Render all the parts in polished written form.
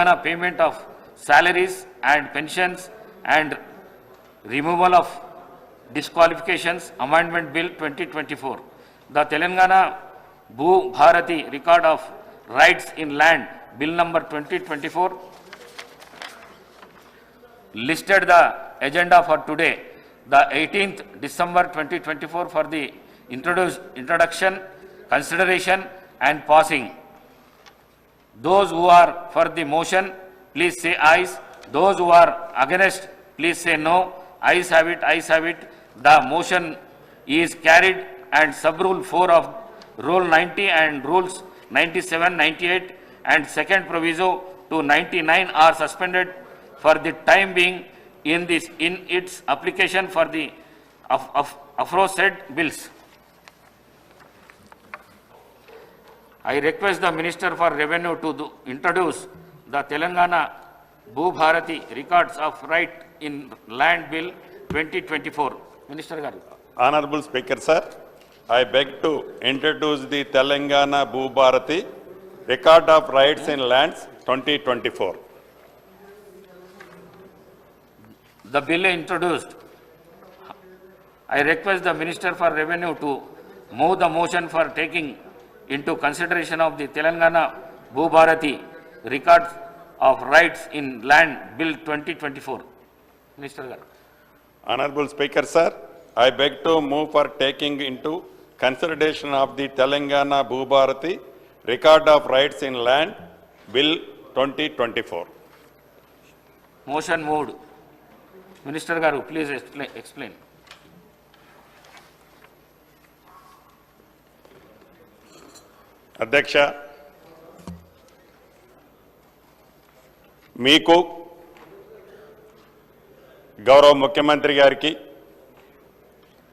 Payment of salaries and pensions and removal of disqualifications, Amendment Bill 2024. The Telangana Bhu Bharati Record of Rights in Land Bill number 2024 listed the agenda for today, the 18th December 2024, for the introduction, consideration and passing. Those who are for the motion, please say ayes. Those who are against, please say no. Ayes have it, ayes have it. The motion is carried, and sub-rule 4 of Rule 90 and Rules 97, 98 and second proviso to 99 are suspended for the time being in its application for the aforesaid bills. I request the Minister for Revenue to introduce the Telangana Bhu Bharati Records of Right in Land Bill 2024. Minister Garu. Honorable Speaker, sir, I beg to introduce the Telangana Bhu Bharati Record of Rights in Lands 2024. The bill introduced. I request the Minister for Revenue to move the motion for taking into consideration of the Telangana Bhu Bharati Records of Rights in Land Bill 2024. Minister Garu. Honorable Speaker, sir, I beg to move for taking into consideration of the Telangana Bhu Bharati Record of Rights in Land Bill 2024. Motion moved. Minister Garu, please explain. అధ్యక్ష, మీకు గౌరవ ముఖ్యమంత్రి గారికి,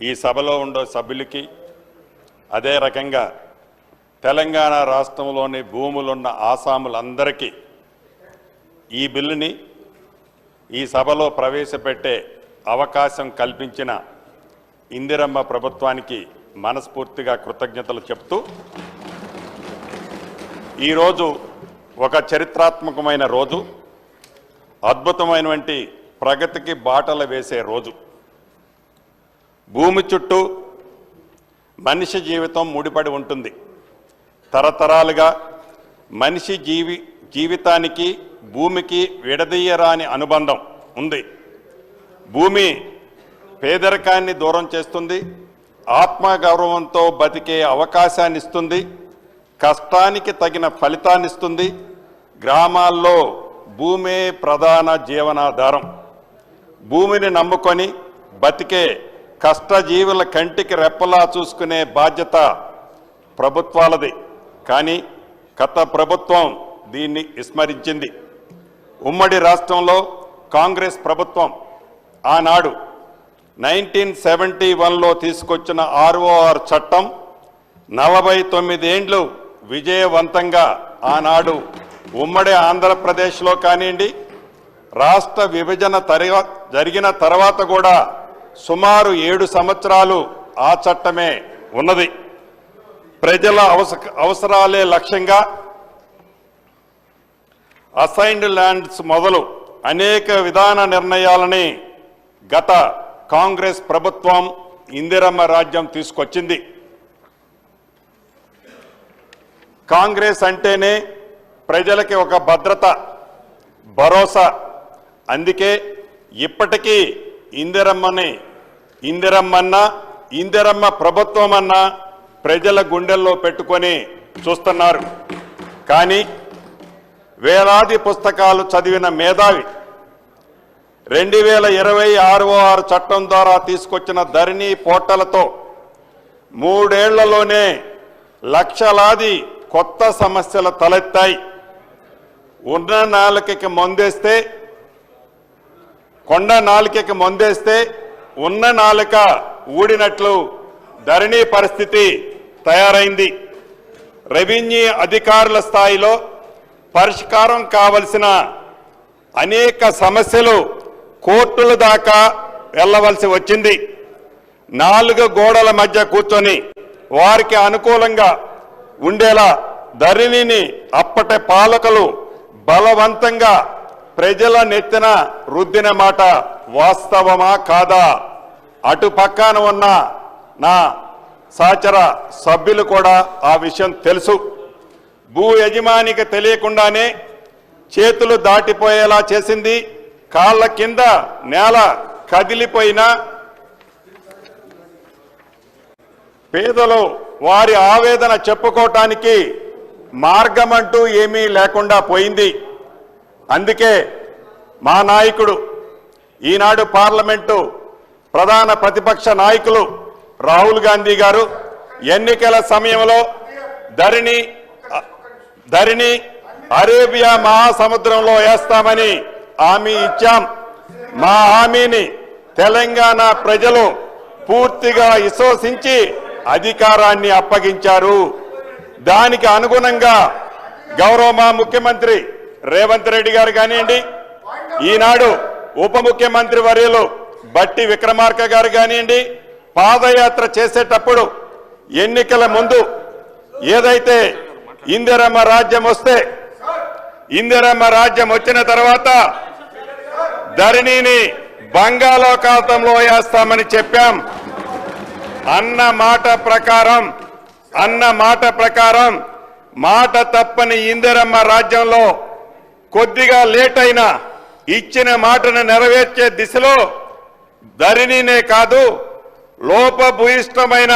ఈ సభలో ఉండే సభ్యులకి, అదే రకంగా తెలంగాణ రాష్ట్రంలోని భూములున్న ఆసాములందరికీ ఈ బిల్లుని ఈ సభలో ప్రవేశపెట్టే అవకాశం కల్పించిన ఇందిరమ్మ ప్రభుత్వానికి మనస్ఫూర్తిగా కృతజ్ఞతలు చెప్తూ, ఈరోజు ఒక చరిత్రాత్మకమైన రోజు, అద్భుతమైనటువంటి ప్రగతికి బాటలు వేసే రోజు. భూమి చుట్టూ మనిషి జీవితం ముడిపడి ఉంటుంది. తరతరాలుగా మనిషి జీవితానికి భూమికి విడదీయరాని అనుబంధం ఉంది. భూమి పేదరికాన్ని దూరం చేస్తుంది, ఆత్మగౌరవంతో బతికే అవకాశాన్ని ఇస్తుంది, కష్టానికి తగిన ఫలితాన్ని ఇస్తుంది. గ్రామాల్లో భూమే ప్రధాన జీవనాధారం. భూమిని నమ్ముకొని బతికే కష్టజీవుల కంటికి రెప్పలా చూసుకునే బాధ్యత ప్రభుత్వాలది. కానీ గత ప్రభుత్వం దీన్ని విస్మరించింది. ఉమ్మడి రాష్ట్రంలో కాంగ్రెస్ ప్రభుత్వం ఆనాడు 1971లో తీసుకొచ్చిన ROR చట్టం 49 ఏండ్లు విజయవంతంగా ఆనాడు ఉమ్మడి ఆంధ్రప్రదేశ్లో కానివ్వండి, రాష్ట్ర విభజన జరిగిన తర్వాత కూడా సుమారు 7 సంవత్సరాలు ఆ చట్టమే ఉన్నది. ప్రజల అవసరాలే లక్ష్యంగా అసైన్డ్ ల్యాండ్స్ మొదలు అనేక విధాన నిర్ణయాలని గత కాంగ్రెస్ ప్రభుత్వం ఇందిరమ్మ రాజ్యం తీసుకొచ్చింది. కాంగ్రెస్ అంటేనే ప్రజలకి ఒక భద్రత, భరోసా. అందుకే ఇప్పటికీ ఇందిరమ్మ ప్రభుత్వం అన్న ప్రజల గుండెల్లో పెట్టుకొని చూస్తున్నారు. కానీ వేలాది పుస్తకాలు చదివిన మేధావి 2020 ROR చట్టం ద్వారా తీసుకొచ్చిన ధరణి పోర్టలతో 3 ఏళ్లలోనే లక్షలాది కొత్త సమస్యలు తలెత్తాయి. ఉన్న నాలుకకి మందేస్తే, కొండ నాలుకకి మందేస్తే ఉన్న నాలుక ఊడినట్లు ధరణి పరిస్థితి తయారైంది. రెవెన్యూ అధికారుల స్థాయిలో పరిష్కారం కావలసిన అనేక సమస్యలు కోర్టుల దాకా వెళ్ళవలసి వచ్చింది. 4 గోడల మధ్య కూర్చొని వారికి అనుకూలంగా ఉండేలా ధరణిని అప్పటి పాలకులు బలవంతంగా ప్రజల నెత్తిన రుద్దిన మాట వాస్తవమా కాదా? అటు పక్కన ఉన్న నా సహచర సభ్యులు కూడా ఆ విషయం తెలుసు. భూ యజమానికి తెలియకుండానే చేతులు దాటిపోయేలా చేసింది. కాళ్ళ కింద నేల కదిలిపోయినా పేదలు వారి ఆవేదన చెప్పుకోవటానికి మార్గమంటూ ఏమీ లేకుండా పోయింది. అందుకే మా నాయకుడు, ఈనాడు పార్లమెంటు ప్రధాన ప్రతిపక్ష నాయకులు రాహుల్ గాంధీ గారు ఎన్నికల సమయంలో ధరణి అరేబియా మహాసముద్రంలో వేస్తామని హామీ ఇచ్చాం. మా హామీని తెలంగాణ ప్రజలు పూర్తిగా విశ్వసించి అధికారాన్ని అప్పగించారు. దానికి అనుగుణంగా గౌరవ మా ముఖ్యమంత్రి రేవంత్ రెడ్డి గారు కానివ్వండి, ఈనాడు ఉప ముఖ్యమంత్రి వర్యులు బట్టి విక్రమార్క గారు కానివ్వండి, పాదయాత్ర చేసేటప్పుడు ఎన్నికల ముందు ఏదైతే ఇందిరమ్మ రాజ్యం వస్తే, ఇందిరమ్మ రాజ్యం వచ్చిన తర్వాత ధరణిని బంగాళాఖాతంలో వేస్తామని చెప్పాం. అన్న మాట ప్రకారం మాట తప్పని ఇందిరమ్మ రాజ్యంలో కొద్దిగా లేట్ అయినా ఇచ్చిన మాటను నెరవేర్చే దిశలో ధరణినే కాదు, లోపభూయిష్టమైన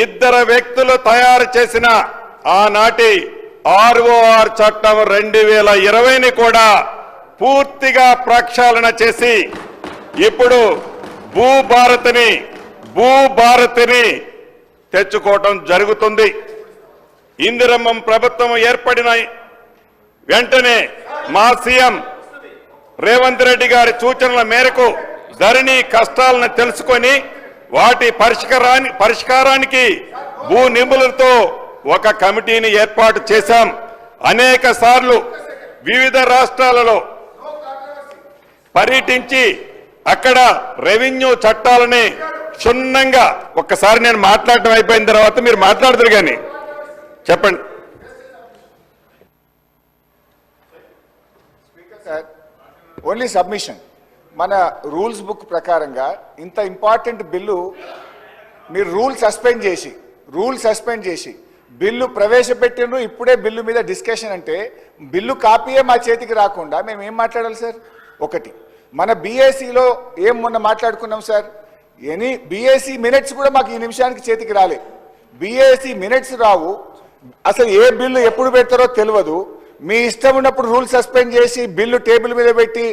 ఇద్దరు వ్యక్తులు తయారు చేసిన ఆనాటి ఆర్ఓఆర్ చట్టం 2020ని కూడా పూర్తిగా ప్రక్షాళన చేసి ఇప్పుడు భూభారతిని తెచ్చుకోవటం జరుగుతుంది. ఇందిరమ్మ ప్రభుత్వం ఏర్పడిన వెంటనే మా సీఎం రేవంత్ రెడ్డి గారి సూచనల మేరకు ధరణి కష్టాలను తెలుసుకొని వాటి పరిష్కారానికి భూ నిపుణులతో ఒక కమిటీని ఏర్పాటు చేశాం. అనేక సార్లు వివిధ రాష్ట్రాలలో పర్యటించి అక్కడ రెవెన్యూ చట్టాలని క్షుణ్ణంగా, ఒక్కసారి నేను మాట్లాడటం అయిపోయిన తర్వాత మీరు మాట్లాడతారు కానీ చెప్పండి. Only submission. మన రూల్స్ బుక్ ప్రకారంగా ఇంత ఇంపార్టెంట్ బిల్లు మీరు రూల్ సస్పెండ్ చేసి బిల్లు ప్రవేశపెట్టిండ్రు, ఇప్పుడే బిల్లు మీద డిస్కషన్ అంటే బిల్లు కాపీయే మా చేతికి రాకుండా మేము ఏం మాట్లాడాలి సార్? ఒకటి, మన బీఏసీలో ఏం మొన్న మాట్లాడుకున్నాం సార్, బీఏసీ మినిట్స్ కూడా మాకు ఈ నిమిషానికి చేతికి రాలే. బీఏసీ మినిట్స్ రావు, అసలు ఏ బిల్లు ఎప్పుడు పెడతారో తెలియదు. మీ ఇష్టం ఉన్నప్పుడు రూల్ సస్పెండ్ చేసి బిల్లు టేబుల్ మీద పెట్టి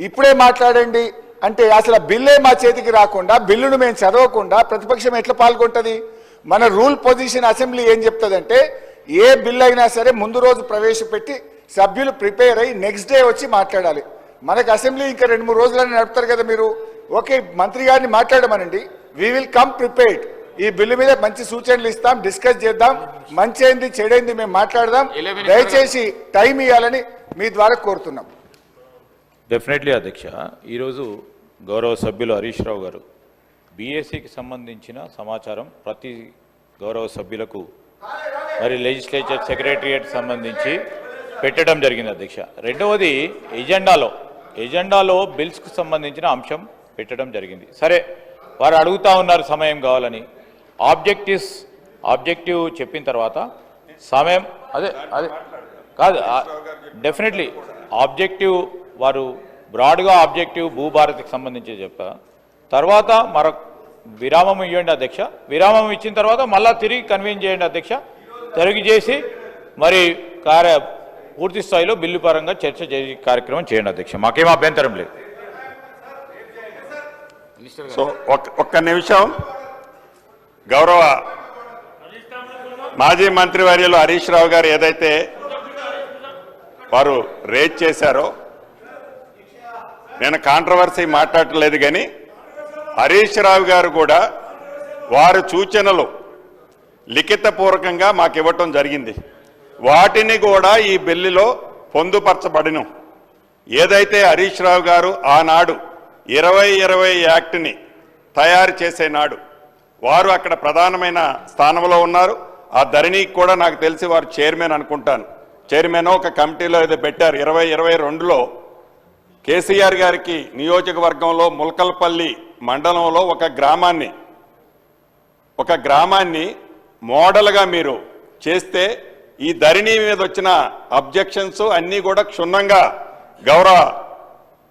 ఇప్పుడే మాట్లాడండి అంటే అసలు బిల్లే మా చేతికి రాకుండా, బిల్లును మేము చదవకుండా ప్రతిపక్షం ఎట్లా పాల్గొంటుంది? మన రూల్ పొజిషన్ అసెంబ్లీ ఏం చెప్తుందంటే ఏ బిల్ అయినా సరే ముందు రోజు ప్రవేశపెట్టి సభ్యులు ప్రిపేర్ అయ్యి నెక్స్ట్ డే వచ్చి మాట్లాడాలి. మనకు అసెంబ్లీ ఇంకా 2-3 రోజులని నడుపుతారు కదా మీరు. ఓకే, మంత్రి గారిని మాట్లాడమనండి, వీ విల్ కమ్ ప్రిపేర్డ్. ఈ బిల్లు మీద మంచి సూచనలు ఇస్తాం, డిస్కస్ చేద్దాం, మంచి అయింది చెడైంది మేము మాట్లాడదాం. దయచేసి టైం ఇవ్వాలని మీ ద్వారా కోరుతున్నాం. డెఫినెట్లీ అధ్యక్ష, ఈరోజు గౌరవ సభ్యులు హరీష్ రావు గారు బీఎస్సీకి సంబంధించిన సమాచారం ప్రతి గౌరవ సభ్యులకు మరి లెజిస్లేచర్ సెక్రటరియట్ సంబంధించి పెట్టడం జరిగింది అధ్యక్ష. రెండవది ఎజెండాలో బిల్స్కు సంబంధించిన అంశం పెట్టడం జరిగింది. సరే, వారు అడుగుతా ఉన్నారు సమయం కావాలని. ఆబ్జెక్టివ్ చెప్పిన తర్వాత సమయం అదే కాదు, డెఫినెట్లీ ఆబ్జెక్టివ్ వారు బ్రాడ్గా ఆబ్జెక్టివ్ భూభారతికి సంబంధించి చెప్పా. తర్వాత మరొక విరామం ఇవ్వండి అధ్యక్ష. విరామం ఇచ్చిన తర్వాత మళ్ళా తిరిగి కన్వీన్ చేయండి అధ్యక్ష. తిరిగి చేసి మరి పూర్తి స్థాయిలో బిల్లు పరంగా చర్చ చేసే కార్యక్రమం చేయండి అధ్యక్ష. మాకేం అభ్యంతరం లేదు. సో ఒక్క నిమిషం, గౌరవ మాజీ మంత్రివర్యులు హరీష్ రావు గారు ఏదైతే వారు రేజ్ చేశారో, నేను కాంట్రవర్సీ మాట్లాడలేదు కానీ హరీష్ రావు గారు కూడా వారి సూచనలు లిఖితపూర్వకంగా మాకు ఇవ్వటం జరిగింది. వాటిని కూడా ఈ బిల్లులో పొందుపరచబడిన ఏదైతే హరీష్ రావు గారు ఆనాడు 2020 యాక్ట్ని తయారు చేసే నాడు వారు అక్కడ ప్రధానమైన స్థానంలో ఉన్నారు. ఆ ధరణికి కూడా నాకు తెలిసి వారు చైర్మన్ అనుకుంటాను. చైర్మన్ ఒక కమిటీలో ఏదో పెట్టారు 2022లో కేసీఆర్ గారికి నియోజకవర్గంలో ములకల్పల్లి మండలంలో ఒక గ్రామాన్ని మోడల్గా మీరు చేస్తే ఈ ధరణి మీద వచ్చిన అబ్జెక్షన్స్ అన్నీ కూడా క్షుణ్ణంగా గౌరవ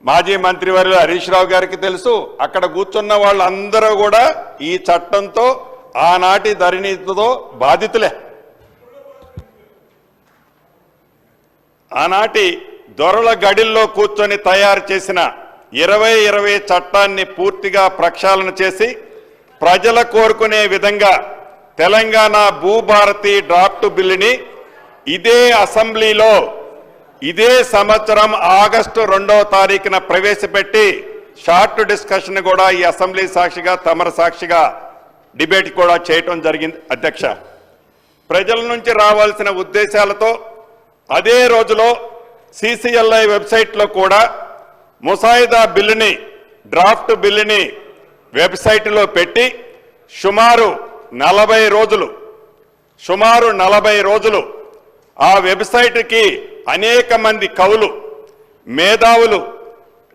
మాజీ మంత్రివర్యులు హరీష్ రావు గారికి తెలుసు. అక్కడ కూర్చున్న వాళ్ళందరూ కూడా ఈ చట్టంతో ఆనాటి ధరణితో బాధితులే. ఆనాటి దొరల గడిల్లో కూర్చొని తయారు చేసిన 2020 చట్టాన్ని పూర్తిగా ప్రక్షాళన చేసి ప్రజల కోరుకునే విధంగా తెలంగాణ భూభారతి డ్రాఫ్ట్ బిల్లుని ఇదే అసెంబ్లీలో ఇదే సంవత్సరం ఆగస్టు 2వ తారీఖున ప్రవేశపెట్టి షార్ట్ డిస్కషన్ కూడా ఈ అసెంబ్లీ సాక్షిగా తమర సాక్షిగా డిబేట్ కూడా చేయటం జరిగింది అధ్యక్ష. ప్రజల నుంచి రావాల్సిన ఉద్దేశాలతో అదే రోజులో CCLI వెబ్సైట్లో కూడా ముసాయిదా బిల్లుని డ్రాఫ్ట్ బిల్లుని వెబ్సైట్లో పెట్టి సుమారు 40 రోజులు ఆ వెబ్సైట్కి అనేక మంది కవులు, మేధావులు,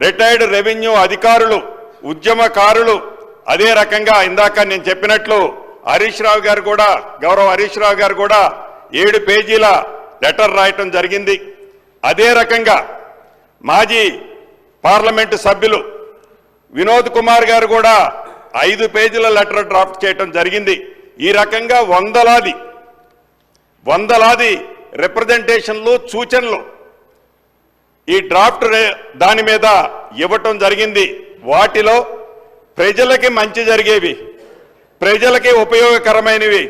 రిటైర్డ్ రెవెన్యూ అధికారులు, ఉద్యమకారులు, అదే రకంగా ఇందాక నేను చెప్పినట్లు గౌరవ హరీష్ రావు గారు కూడా 7 పేజీల లెటర్ రాయటం జరిగింది. అదే రకంగా మాజీ పార్లమెంటు సభ్యులు వినోద్ కుమార్ గారు కూడా 5 పేజీల లెటర్ డ్రాఫ్ట్ చేయటం జరిగింది. ఈ రకంగా వందలాది రిప్రజెంటేషన్లు, సూచనలు ఈ డ్రాఫ్ట్ దాని మీద ఇవ్వటం జరిగింది. వాటిలో ప్రజలకి మంచి జరిగేవి, ప్రజలకి ఉపయోగకరమైనవి,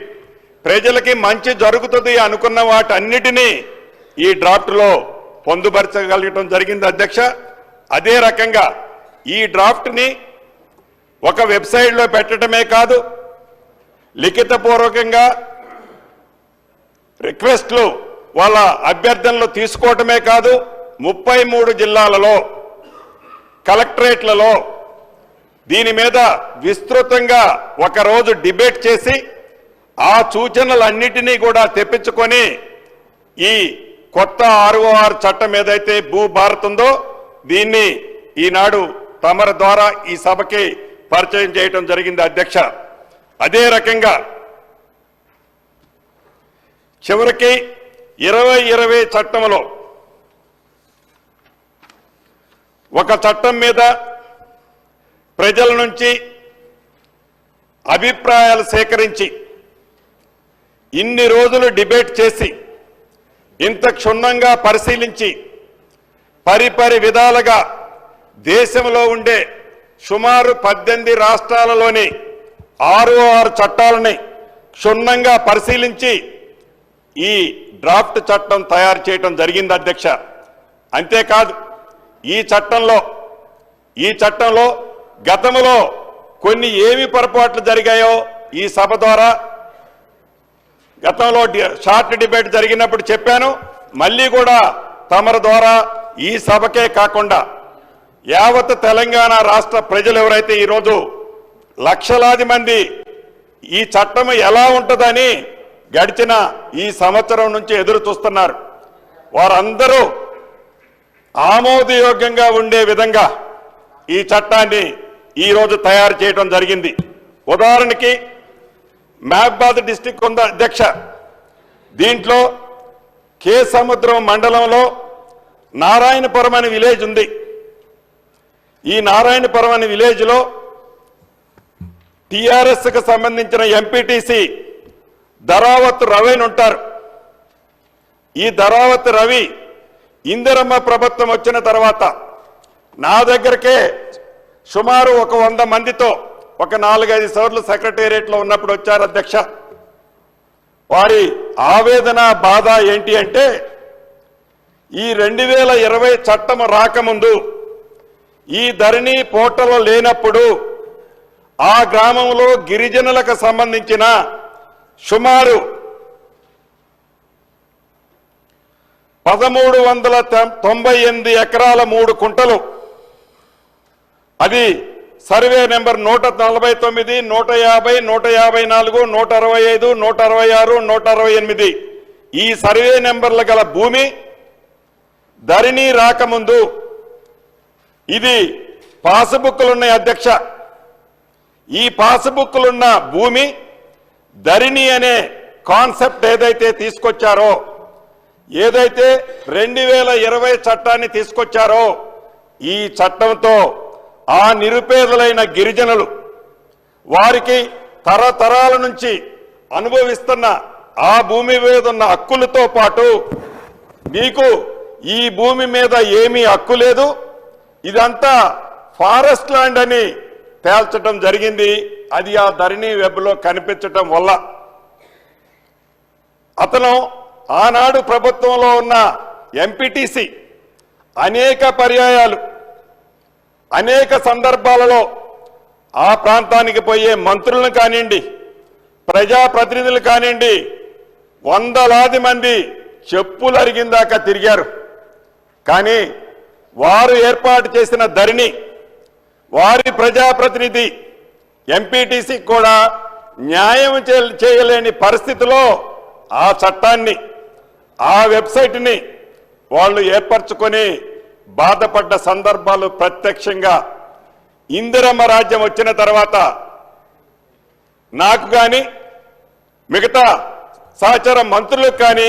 ప్రజలకి మంచి జరుగుతుంది అనుకున్న వాటన్నిటినీ ఈ డ్రాఫ్ట్లో పొందుపరచగలగటం జరిగింది అధ్యక్ష. అదే రకంగా ఈ డ్రాఫ్ట్ని ఒక వెబ్సైట్లో పెట్టడమే కాదు, లిఖితపూర్వకంగా రిక్వెస్ట్లు వాళ్ళ అభ్యర్థనలు తీసుకోవటమే కాదు, 33 జిల్లాలలో కలెక్టరేట్లలో దీని మీద విస్తృతంగా ఒకరోజు డిబేట్ చేసి ఆ సూచనలన్నిటినీ కూడా తెప్పించుకొని ఈ కొత్త ROR చట్టం ఏదైతే భూభారత్ ఉందో దీన్ని ఈనాడు తమర ద్వారా ఈ సభకి పరిచయం చేయటం జరిగింది అధ్యక్ష. అదే రకంగా చివరికి 2020 చట్టంలో ఒక చట్టం మీద ప్రజల నుంచి అభిప్రాయాలు సేకరించి ఇన్ని రోజులు డిబేట్ చేసి ఇంత క్షుణ్ణంగా పరిశీలించి పరిపరి విధాలుగా దేశంలో ఉండే సుమారు 18 రాష్ట్రాలలోని 6 చట్టాలని క్షుణ్ణంగా పరిశీలించి ఈ డ్రాఫ్ట్ చట్టం తయారు చేయటం జరిగింది అధ్యక్ష. అంతేకాదు ఈ చట్టంలో గతంలో కొన్ని ఏమి పొరపాట్లు జరిగాయో ఈ సభ ద్వారా గతంలో షార్ట్ డిబేట్ జరిగినప్పుడు చెప్పాను. మళ్ళీ కూడా తమర ద్వారా ఈ సభకే కాకుండా యావత్ తెలంగాణ రాష్ట్ర ప్రజలు ఎవరైతే ఈరోజు లక్షలాది మంది ఈ చట్టం ఎలా ఉంటుందని గడిచిన ఈ సంవత్సరం నుంచి ఎదురు చూస్తున్నారు, వారందరూ ఆమోదయోగ్యంగా ఉండే విధంగా ఈ చట్టాన్ని ఈరోజు తయారు చేయడం జరిగింది. ఉదాహరణకి మహబాద్ డిస్టిక్ ఉంది అధ్యక్ష. దీంట్లో కే సముద్రం మండలంలో నారాయణపురం అనే విలేజ్ ఉంది. ఈ నారాయణపురం అనే విలేజ్లో టిఆర్ఎస్కి సంబంధించిన ఎంపీటీసీ ధరావత్ రవి అని ఉంటారు. ఈ ధరావత్ రవి ఇందిరమ్మ ప్రభుత్వం వచ్చిన తర్వాత నా దగ్గరకే సుమారు 100 మందితో ఒక 4-5 సార్లు సెక్రటేరియట్లో ఉన్నప్పుడు వచ్చారు అధ్యక్ష. వారి ఆవేదన బాధ ఏంటి అంటే ఈ 2020 చట్టం రాకముందు ఈ ధరణి పోర్టల్ లేనప్పుడు ఆ గ్రామంలో గిరిజనులకు సంబంధించిన సుమారు 1398 ఎకరాల 3 కుంటలు, అది సర్వే నెంబర్ 149, 150, 154, 165, 166, 168 ఈ సర్వే నెంబర్లు గల భూమి ధరణి రాకముందు ఇది పాస్బుక్లున్నాయి అధ్యక్ష. ఈ పాస్బుక్లున్న భూమి ధరణి అనే కాన్సెప్ట్ ఏదైతే తీసుకొచ్చారో, ఏదైతే 2020 చట్టాన్ని తీసుకొచ్చారో, ఈ చట్టంతో ఆ నిరుపేదలైన గిరిజనులు వారికి తరతరాల నుంచి అనుభవిస్తున్న ఆ భూమి మీద ఉన్న హక్కులతో పాటు మీకు ఈ భూమి మీద ఏమీ హక్కు లేదు, ఇదంతా ఫారెస్ట్ ల్యాండ్ అని తేల్చడం జరిగింది. అది ఆ ధరణి వెబ్లో కనిపించటం వల్ల అతను ఆనాడు ప్రభుత్వంలో ఉన్న ఎంపీటీసీ అనేక పర్యాయాలు అనేక సందర్భాలలో ఆ ప్రాంతానికి పోయే మంత్రులను కానివ్వండి, ప్రజాప్రతినిధులు కానివ్వండి, వందలాది మంది చెప్పులు అరిగిందాకా తిరిగారు. కానీ వారు ఏర్పాటు చేసిన ధరణి, వారి ప్రజాప్రతినిధి ఎంపీటీసీ కూడా న్యాయం చేయలేని పరిస్థితిలో ఆ చట్టాన్ని, ఆ వెబ్సైట్ని వాళ్ళు ఏర్పరచుకొని బాధపడ్డ సందర్భాలు ప్రత్యక్షంగా ఇందిరమ్మ రాజ్యం వచ్చిన తర్వాత నాకు కానీ మిగతా సహచర మంత్రులకు కానీ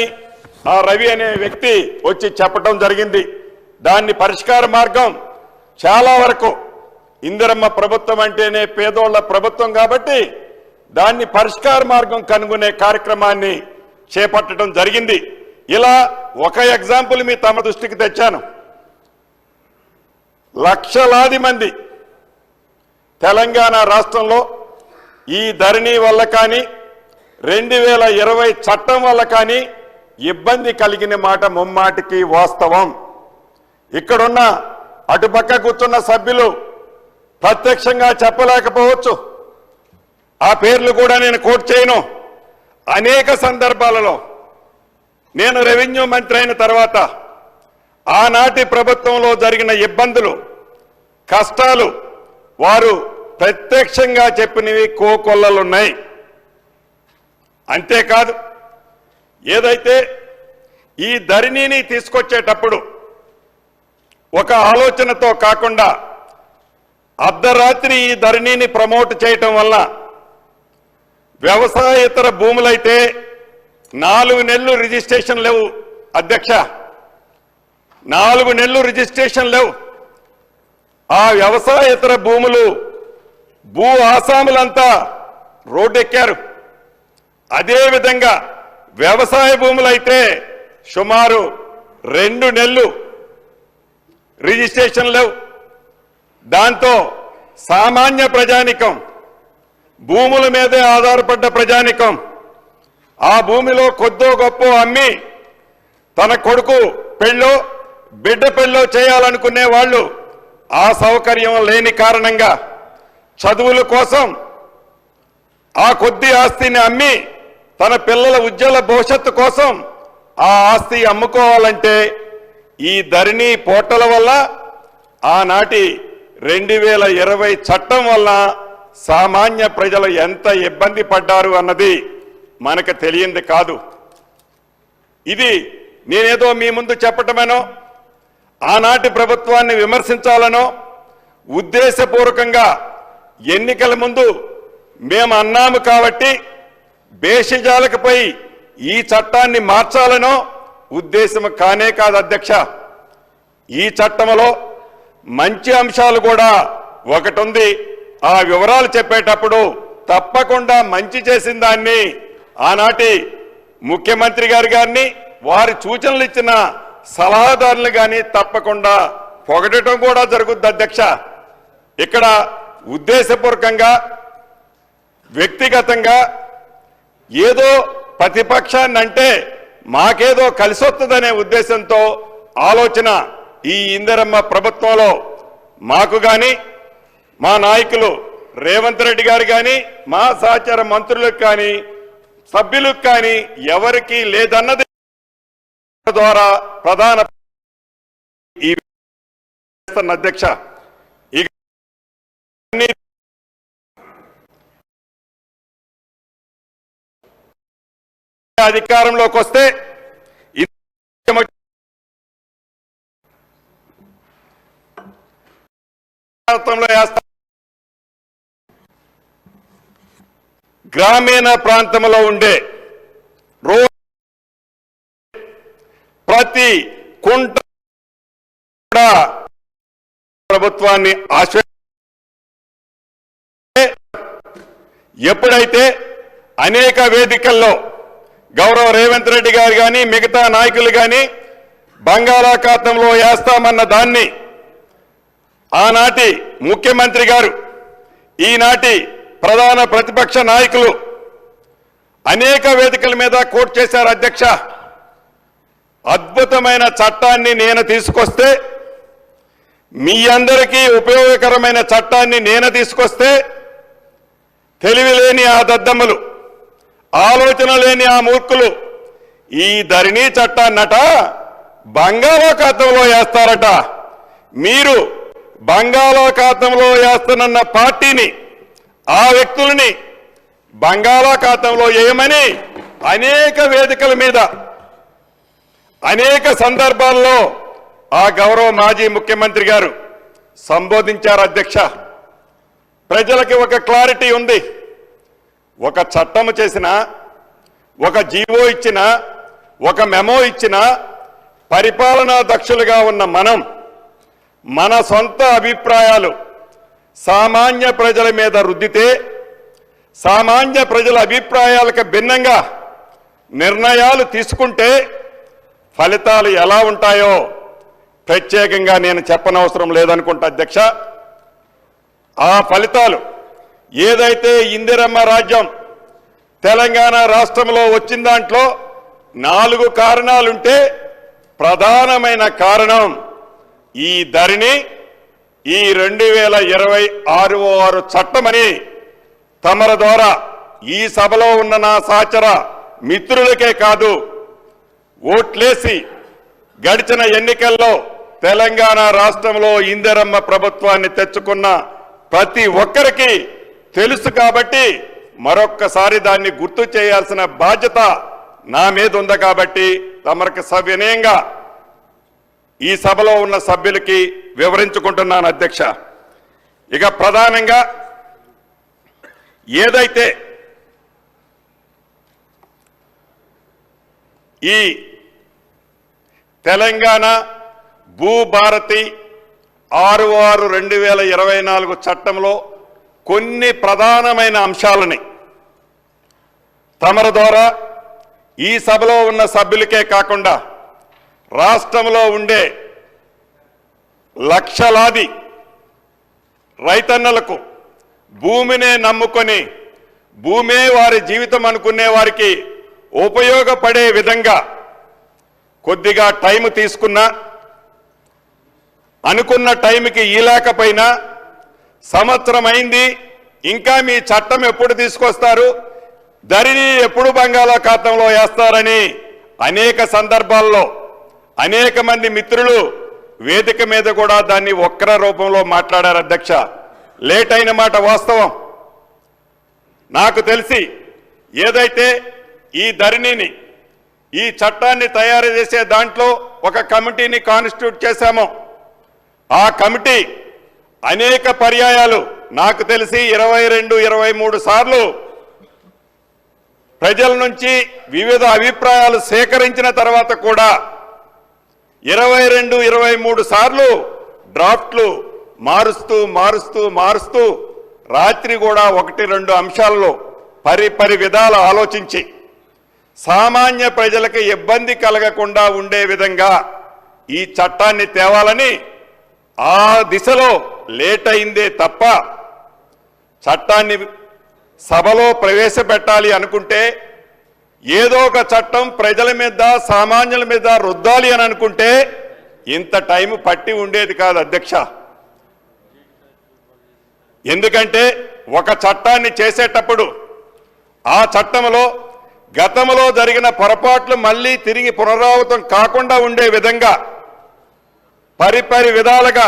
ఆ రవి అనే వ్యక్తి వచ్చి చెప్పడం జరిగింది. దాన్ని పరిష్కార మార్గం చాలా వరకు ఇందిరమ్మ ప్రభుత్వం అంటేనే పేదోళ్ల ప్రభుత్వం కాబట్టి దాన్ని పరిష్కార మార్గం కనుగొనే కార్యక్రమాన్ని చేపట్టడం జరిగింది. ఇలా ఒక ఎగ్జాంపుల్ మీ తమ దృష్టికి తెచ్చాను. లక్షలాది మంది తెలంగాణ రాష్ట్రంలో ఈ ధరణి వల్ల కానీ 2020 చట్టం వల్ల కానీ ఇబ్బంది కలిగిన మాట ముమ్మాటికి వాస్తవం. ఇక్కడున్న అటుపక్క కూర్చున్న సభ్యులు ప్రత్యక్షంగా చెప్పలేకపోవచ్చు, ఆ పేర్లు కూడా నేను కోట్ చేయను. అనేక సందర్భాలలో నేను రెవెన్యూ మంత్రి అయిన తర్వాత ఆనాటి ప్రభుత్వంలో జరిగిన ఇబ్బందులు, కష్టాలు వారు ప్రత్యక్షంగా చెప్పినవి కోకొల్లలున్నాయి. అంతేకాదు, ఏదైతే ఈ ధరణిని తీసుకొచ్చేటప్పుడు ఒక ఆలోచనతో కాకుండా అర్ధరాత్రి ఈ ధరణిని ప్రమోట్ చేయటం వల్ల వ్యవసాయేతర భూములైతే 4 నెలలు రిజిస్ట్రేషన్ లేవు అధ్యక్ష, 4 నెలలు రిజిస్ట్రేషన్ లేవు. ఆ వ్యవసాయేతర భూములు భూ ఆసాములంతా రోడ్డెక్కారు. అదేవిధంగా వ్యవసాయ భూములైతే సుమారు 2 నెలలు రిజిస్ట్రేషన్ లేవు. దాంతో సామాన్య ప్రజానికం, భూముల మీదే ఆధారపడ్డ ప్రజానికం ఆ భూమిలో కొద్దో గొప్ప అమ్మి తన కొడుకు పెళ్ళో బిడ్డ పెళ్ళో చేయాలనుకునే వాళ్ళు ఆ సౌకర్యం లేని కారణంగా చదువుల కోసం ఆ కొద్ది ఆస్తిని అమ్మి తన పిల్లల ఉజ్వల భవిష్యత్తు కోసం ఆ ఆస్తి అమ్ముకోవాలంటే ఈ ధరణి పోర్టల్ వల్ల ఆనాటి 2020 చట్టం వల్ల సామాన్య ప్రజలు ఎంత ఇబ్బంది పడ్డారు అన్నది మనకు తెలియంది కాదు. ఇది నేనేదో మీ ముందు చెప్పటమేనో, ఆనాటి ప్రభుత్వాన్ని విమర్శించాలనో, ఉద్దేశపూర్వకంగా ఎన్నికల ముందు మేము అన్నాము కాబట్టి బేషజాలకుపై ఈ చట్టాన్ని మార్చాలనో ఉద్దేశం కానే కాదు అధ్యక్ష. ఈ చట్టంలో మంచి అంశాలు కూడా ఒకటి ఉంది. ఆ వివరాలు చెప్పేటప్పుడు తప్పకుండా మంచి చేసిన దాన్ని ఆనాటి ముఖ్యమంత్రి గారిని వారి సూచనలు ఇచ్చిన సలహాదారులు కానీ తప్పకుండా పొగడటం కూడా జరుగుద్ది అధ్యక్ష. ఇక్కడ ఉద్దేశపూర్వకంగా వ్యక్తిగతంగా ఏదో ప్రతిపక్షాన్ని అంటే మాకేదో కలిసొస్తుందనే ఉద్దేశంతో ఆలోచన ఈ ఇందిరమ్మ ప్రభుత్వంలో మాకు కానీ మా నాయకులు రేవంత్ రెడ్డి గారు కానీ మా సహచర మంత్రులకు కానీ సభ్యులకు కానీ ఎవరికీ లేదన్నది ద్వారా ప్రధాన ఈ అధ్యక్ష అధికారంలోకి వస్తే బంగాళాఖాతంలో వేస్తా. గ్రామీణ ప్రాంతంలో ఉండే ప్రతి కుంట ప్రభుత్వాన్ని ఎప్పుడైతే అనేక వేదికల్లో గౌరవ రేవంత్ రెడ్డి గారు కానీ మిగతా నాయకులు కానీ బంగాళాఖాతంలో వేస్తామన్న దాన్ని ఆనాటి ముఖ్యమంత్రి గారు ఈనాటి ప్రధాన ప్రతిపక్ష నాయకులు అనేక వేదికల మీద కోట్ చేశారు. అధ్యక్ష, అద్భుతమైన చట్టాన్ని నేను తీసుకొస్తే, మీ అందరికీ ఉపయోగకరమైన చట్టాన్ని నేను తీసుకొస్తే తెలివి లేని ఆ దద్దమ్మలు, ఆలోచన లేని ఆ మూర్ఖులు ఈ ధరణి చట్టాన్నట బంగాళాఖాతంలో వేస్తారట. మీరు బంగాళాఖాతంలో వేస్తానన్న పార్టీని, ఆ వ్యక్తుల్ని బంగాళాఖాతంలో వేయమని అనేక వేదికల మీద అనేక సందర్భాల్లో ఆ గౌరవ మాజీ ముఖ్యమంత్రి గారు సంబోధించారు. అధ్యక్ష, ప్రజలకి ఒక క్లారిటీ ఉంది. ఒక చట్టం చేసినా, ఒక జీవో ఇచ్చినా, ఒక మెమో ఇచ్చినా పరిపాలనా దక్షులుగా ఉన్న మనం మన సొంత అభిప్రాయాలు సామాన్య ప్రజల మీద రుద్దితే, సామాన్య ప్రజల అభిప్రాయాలకు భిన్నంగా నిర్ణయాలు తీసుకుంటే ఫలితాలు ఎలా ఉంటాయో ప్రత్యేకంగా నేను చెప్పనవసరం లేదనుకుంటా. అధ్యక్ష, ఆ ఫలితాలు ఏదైతే ఇందిరమ్మ రాజ్యం తెలంగాణ రాష్ట్రంలో వచ్చిన దాంట్లో 4 కారణాలుంటే ప్రధానమైన కారణం ఈ ధరణి, ఈ 2026 చట్టమని తమర ద్వారా ఈ సభలో ఉన్న నా సహచర మిత్రులకే కాదు, ఓట్లేసి గడిచిన ఎన్నికల్లో తెలంగాణ రాష్ట్రంలో ఇందిరమ్మ ప్రభుత్వాన్ని తెచ్చుకున్న ప్రతి ఒక్కరికి తెలుసు. కాబట్టి మరొక్కసారి దాన్ని గుర్తు చేయాల్సిన బాధ్యత నా మీద ఉంది. కాబట్టి తమరికి సవినయంగా ఈ సభలో ఉన్న సభ్యులకి వివరించుకుంటున్నాను. అధ్యక్ష, ఇక ప్రధానంగా ఏదైతే ఈ తెలంగాణ భూభారతి 66/2024 చట్టంలో కొన్ని ప్రధానమైన అంశాలని తమర ద్వారా ఈ సభలో ఉన్న సభ్యులకే కాకుండా రాష్ట్రంలో ఉండే లక్షలాది రైతన్నలకు భూమినే నమ్ముకొని భూమే వారి జీవితం అనుకునే వారికి ఉపయోగపడే విధంగా కొద్దిగా టైం తీసుకున్నా, అనుకున్న టైంకి ఈలేకపోయినా సంవత్సరం అయింది, ఇంకా మీ చట్టం ఎప్పుడు తీసుకొస్తారు, ధరణి ఎప్పుడు బంగాళాఖాతంలో వేస్తారని అనేక సందర్భాల్లో అనేక మంది మిత్రులు వేదిక మీద కూడా దాన్ని వక్ర రూపంలో మాట్లాడారు. అధ్యక్ష, లేట్ అయిన మాట వాస్తవం. నాకు తెలిసి ఏదైతే ఈ ధరణిని, ఈ చట్టాన్ని తయారు చేసే దాంట్లో ఒక కమిటీని కాన్స్టిట్యూట్ చేశామో, ఆ కమిటీ అనేక పర్యాయాలు నాకు తెలిసి 22-23 సార్లు ప్రజల నుంచి వివిధ అభిప్రాయాలు సేకరించిన తర్వాత కూడా 22-23 సార్లు డ్రాఫ్ట్లు మారుస్తూ రాత్రి కూడా 1-2 అంశాల్లో పరి విధాలు ఆలోచించి సామాన్య ప్రజలకు ఇబ్బంది కలగకుండా ఉండే విధంగా ఈ చట్టాన్ని తేవాలని ఆ దిశలో లేట్ అయిందే తప్ప చట్టాన్ని సభలో ప్రవేశపెట్టాలి అనుకుంటే, ఏదో ఒక చట్టం ప్రజల మీద సామాన్యుల మీద రుద్దాలి అని అనుకుంటే ఇంత టైం పట్టి ఉండేది కాదు. అధ్యక్ష, ఎందుకంటే ఒక చట్టాన్ని చేసేటప్పుడు ఆ చట్టంలో గతంలో జరిగిన పొరపాట్లు మళ్ళీ తిరిగి పునరావృతం కాకుండా ఉండే విధంగా పరి విధాలుగా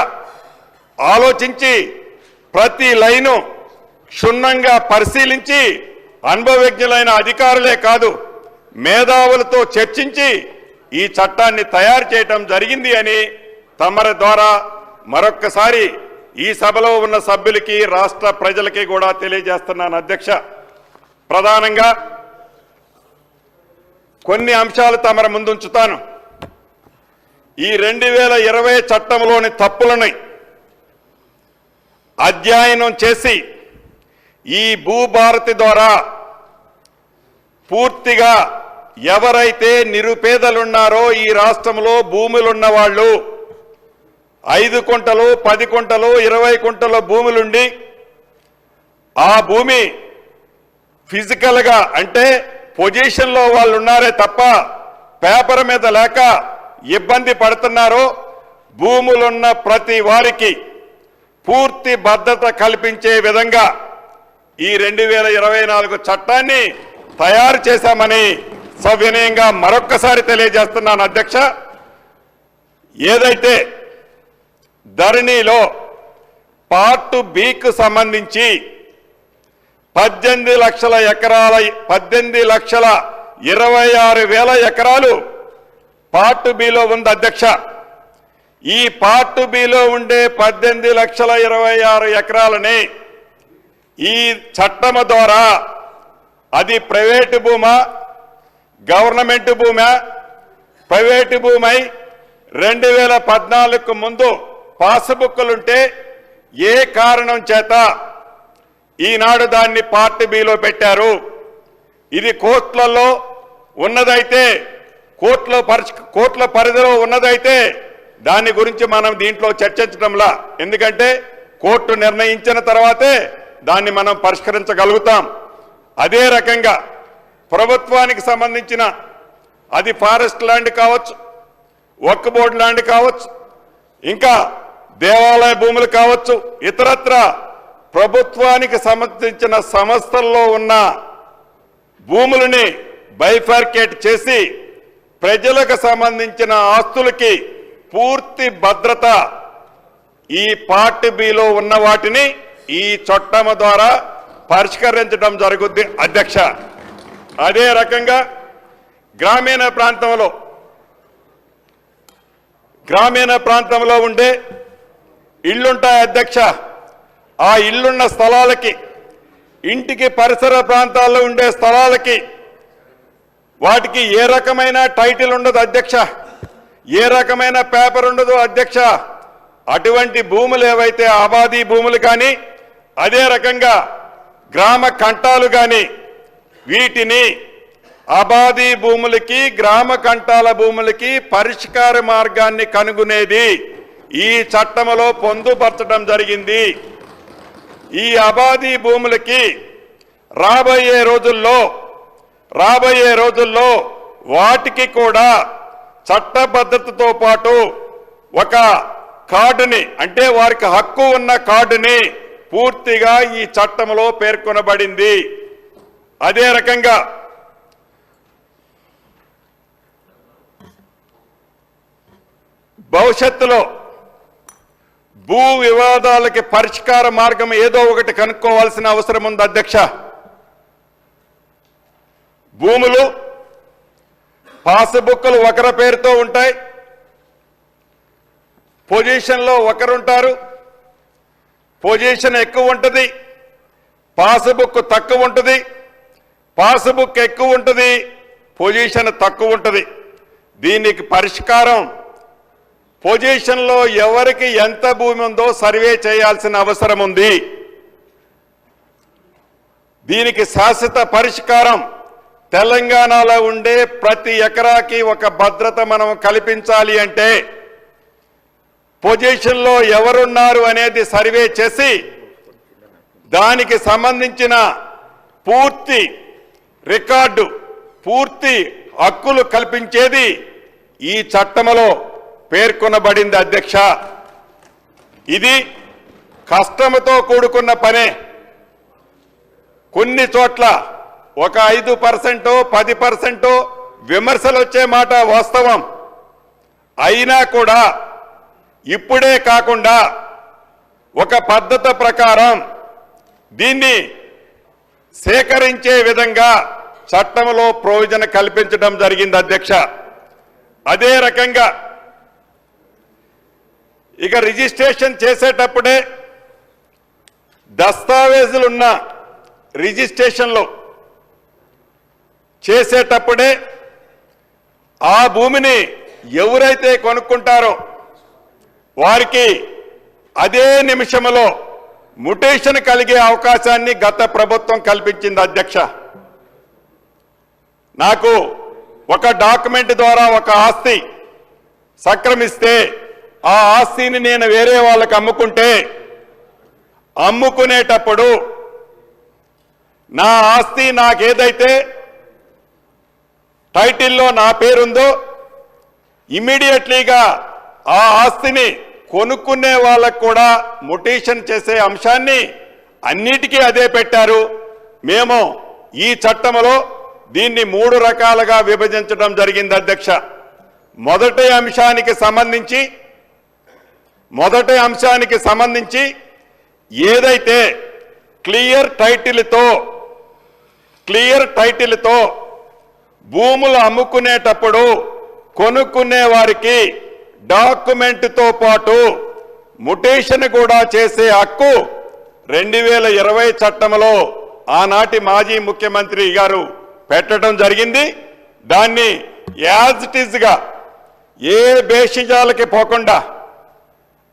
ఆలోచించి ప్రతి లైను క్షుణ్ణంగా పరిశీలించి అనుభవజ్ఞులైన అధికారులే కాదు మేధావులతో చర్చించి ఈ చట్టాన్ని తయారు చేయటం జరిగింది అని తమరి ద్వారా మరొక్కసారి ఈ సభలో ఉన్న సభ్యులకి రాష్ట్ర ప్రజలకి కూడా తెలియజేస్తున్నాను అధ్యక్ష. ప్రధానంగా కొన్ని అంశాలు తమరి ముందుంచుతాను. ఈ 2020 చట్టంలోని తప్పులని అధ్యయనం చేసి ఈ భూభారతి ద్వారా పూర్తిగా ఎవరైతే నిరుపేదలున్నారో ఈ రాష్ట్రంలో భూములున్న వాళ్ళు 5 కుంటలు 10 కుంటలు 20 కుంటల భూములుండి ఆ భూమి ఫిజికల్గా అంటే పొజిషన్లో వాళ్ళు ఉన్నారే తప్ప పేపర్ మీద లేక ఇబ్బంది పడుతున్నారో భూములున్న ప్రతి వారికి పూర్తి భద్రత కల్పించే విధంగా ఈ 2024 చట్టాన్ని తయారు చేశామని సవినయంగా మరొక్కసారి తెలియజేస్తున్నాను అధ్యక్ష. ఏదైతే ధరణిలో పార్ట్ బికు సంబంధించి 18,26,000 ఎకరాలు పార్ట్ బిలో ఉంది అధ్యక్ష. ఈ పార్ట్ బిలో ఉండే 18,26,000 ఎకరాలని ఈ చట్టం ద్వారా అది ప్రైవేటు భూమా గవర్నమెంట్ భూమా ప్రైవేటు భూమై 2014కు ముందు పాస్బుక్లుంటే ఏ కారణం చేత ఈనాడు దాన్ని పార్ట్ బిలో పెట్టారు. ఇది కోర్టులలో ఉన్నదైతే కోర్టుల పరిధిలో ఉన్నదైతే దాని గురించి మనం దీంట్లో చర్చించడంలా, ఎందుకంటే కోర్టు నిర్ణయించిన తర్వాతే దాన్ని మనం పరిష్కరించగలుగుతాం. అదే రకంగా ప్రభుత్వానికి సంబంధించిన అది ఫారెస్ట్ ల్యాండ్ కావచ్చు, వక్ఫ్ బోర్డు ల్యాండ్ కావచ్చు, ఇంకా దేవాలయ భూములు కావచ్చు, ఇతరత్ర ప్రభుత్వానికి సంబంధించిన సంస్థల్లో ఉన్న భూములని బైఫర్కేట్ చేసి ప్రజలకు సంబంధించిన ఆస్తులకి పూర్తి భద్రత ఈ పార్ట్ బిలో ఉన్న వాటిని ఈ చట్టం ద్వారా పరిష్కరించడం జరుగుద్ది అధ్యక్ష. అదే రకంగా గ్రామీణ ప్రాంతంలో ఉండే ఇళ్లుంటాయి అధ్యక్ష. ఆ ఇళ్లున్న స్థలాలకి ఇంటికి పరిసర ప్రాంతాల్లో ఉండే స్థలాలకి వాటికి ఏ రకమైన టైటిల్ ఉండదు అధ్యక్ష, ఏ రకమైన పేపర్ ఉండదు అధ్యక్ష. అటువంటి భూములు ఏవైతే ఆబాదీ భూములు కానీ అదే రకంగా గ్రామ కంటాలు కానీ వీటిని ఆబాదీ భూములకి గ్రామ కంటాల భూములకి పరిష్కార మార్గాన్ని కనుగొనేది ఈ చట్టంలో పొందుపరచడం జరిగింది. ఈ ఆబాదీ భూములకి రాబోయే రోజుల్లో వాటికి కూడా చట్టబద్ధతతో పాటు ఒక కార్డుని అంటే వారికి హక్కు ఉన్న కార్డుని పూర్తిగా ఈ చట్టంలో పేర్కొనబడింది. అదే రకంగా భవిష్యత్తులో భూ వివాదాలకి పరిష్కార మార్గం ఏదో ఒకటి కనుక్కోవాల్సిన అవసరం ఉంది అధ్యక్ష. భూములు పాస్బుక్లు ఒకరి పేరుతో ఉంటాయి, పొజిషన్లో ఒకరుంటారు, పొజిషన్ ఎక్కువ ఉంటుంది, పాస్బుక్ తక్కువ ఉంటుంది, పాస్బుక్ ఎక్కువ ఉంటుంది, పొజిషన్ తక్కువ ఉంటుంది. దీనికి పరిష్కారం పొజిషన్లో ఎవరికి ఎంత భూమి ఉందో సర్వే చేయాల్సిన అవసరం ఉంది. దీనికి శాశ్వత పరిష్కారం తెలంగాణలో ఉండే ప్రతి ఎకరాకి ఒక భద్రత మనం కల్పించాలి అంటే పొజిషన్లో ఎవరున్నారు అనేది సర్వే చేసి దానికి సంబంధించిన పూర్తి రికార్డు పూర్తి హక్కులు కల్పించేది ఈ చట్టంలో పేర్కొనబడింది అధ్యక్ష. ఇది కష్టంతో కూడుకున్న పనే. కొన్ని చోట్ల ఒక 5% 10% విమర్శలు వచ్చే మాట వాస్తవం. అయినా కూడా ఇప్పుడే కాకుండా ఒక పద్ధతి ప్రకారం దీన్ని సేకరించే విధంగా చట్టంలో ప్రొవిజన్ కల్పించడం జరిగింది అధ్యక్ష. అదే రకంగా ఇక రిజిస్ట్రేషన్ చేసేటప్పుడే దస్తావేజులున్న రిజిస్ట్రేషన్లో చేసేటప్పుడే ఆ భూమిని ఎవరైతే కొనుక్కుంటారో వారికి అదే నిమిషంలో మ్యుటేషన్ కలిగే అవకాశాన్ని గత ప్రభుత్వం కల్పించింది అధ్యక్ష. నాకు ఒక డాక్యుమెంట్ ద్వారా ఒక ఆస్తి సక్రమిస్తే ఆ ఆస్తిని నేను వేరే వాళ్ళకి అమ్ముకుంటే అమ్ముకునేటప్పుడు నా ఆస్తి నాకేదైతే టైటిల్లో నా పేరుందో ఇమ్మీడియట్లీగా ఆ ఆస్తిని కొనుక్కునే వాళ్ళకు కూడా మ్యుటేషన్ చేసే అంశాన్ని అన్నిటికీ అదే పెట్టారు. మేము ఈ చట్టంలో దీన్ని 3 రకాలుగా విభజించడం జరిగింది అధ్యక్ష. మొదటి అంశానికి సంబంధించి ఏదైతే క్లియర్ టైటిల్తో భూములు అమ్ముకునేటప్పుడు కొనుక్కునే వారికి డాక్యుమెంట్తో పాటు మ్యుటేషన్ కూడా చేసే హక్కు 2020 చట్టంలో ఆనాటి మాజీ ముఖ్యమంత్రి గారు పెట్టడం జరిగింది. దాన్ని యాజ్ ఇట్ ఈజ్గా ఏ బేషిజాలకి పోకుండా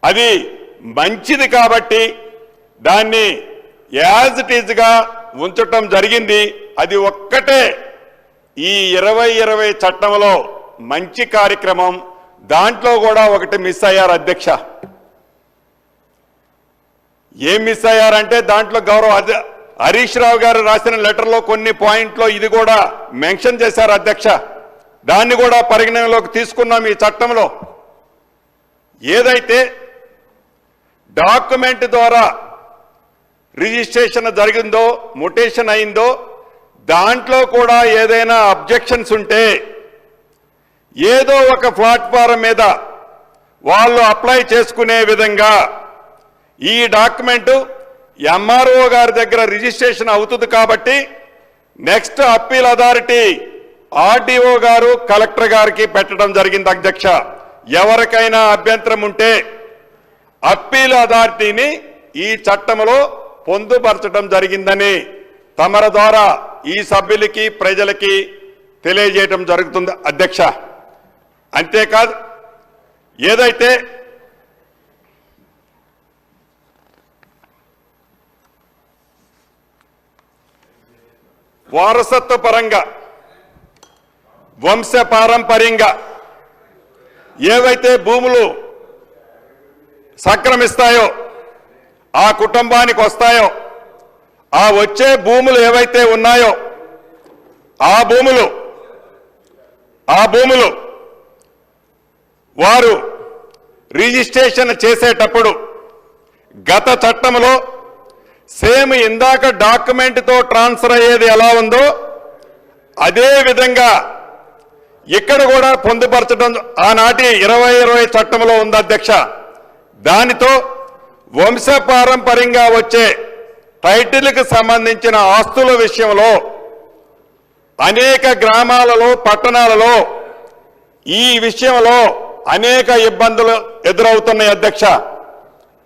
అది మంచిది కాబట్టి దాన్ని యాజ్ ఇట్ ఈజ్గా ఉంచటం జరిగింది. అది ఒక్కటే ఈ 2020 చట్టంలో మంచి కార్యక్రమం. దాంట్లో కూడా ఒకటి మిస్ అయ్యారు అధ్యక్ష. ఏం మిస్ అయ్యారంటే దాంట్లో గౌరవ హరీష్ రావు గారు రాసిన లెటర్లో కొన్ని పాయింట్లో ఇది కూడా మెన్షన్ చేశారు అధ్యక్ష. దాన్ని కూడా పరిగణనలోకి తీసుకున్నాం ఈ చట్టంలో. ఏదైతే డాక్యుమెంట్ ద్వారా రిజిస్ట్రేషన్ జరిగిందో మ్యుటేషన్ అయిందో దాంట్లో కూడా ఏదైనా అబ్జెక్షన్స్ ఉంటే ఏదో ఒక ప్లాట్ఫారం మీద వాళ్ళు అప్లై చేసుకునే విధంగా ఈ డాక్యుమెంటు ఎంఆర్ఓ గారి దగ్గర రిజిస్ట్రేషన్ అవుతుంది కాబట్టి నెక్స్ట్ అప్పీల్ అథారిటీ ఆర్డీఓ గారు కలెక్టర్ గారికి పెట్టడం జరిగింది అధ్యక్ష. ఎవరికైనా అభ్యంతరం ఉంటే అప్పీల్ అథారిటీని ఈ చట్టంలో పొందుపరచడం జరిగిందని తమర ద్వారా ఈ సభ్యులకి ప్రజలకి తెలియజేయడం జరుగుతుంది అధ్యక్ష. అంతేకాదు ఏదైతే వారసత్వ పరంగా వంశపారంపర్యంగా ఏవైతే భూములు సక్రమిస్తాయో ఆ కుటుంబానికి వస్తాయో ఆ వచ్చే భూములు ఏవైతే ఉన్నాయో ఆ భూములు వారు రిజిస్ట్రేషన్ చేసేటప్పుడు గత చట్టంలో సేమ్ ఇందాక డాక్యుమెంట్తో ట్రాన్స్ఫర్ అయ్యేది ఎలా ఉందో అదే విధంగా ఇక్కడ కూడా పొందుపరచడం ఆనాటి 2020 చట్టంలో ఉంది అధ్యక్ష. దానితో వంశపారంపర్యంగా వచ్చే టైటిల్కి సంబంధించిన ఆస్తుల విషయంలో అనేక గ్రామాలలో పట్టణాలలో ఈ విషయంలో అనేక ఇబ్బందులు ఎదురవుతున్నాయి అధ్యక్ష.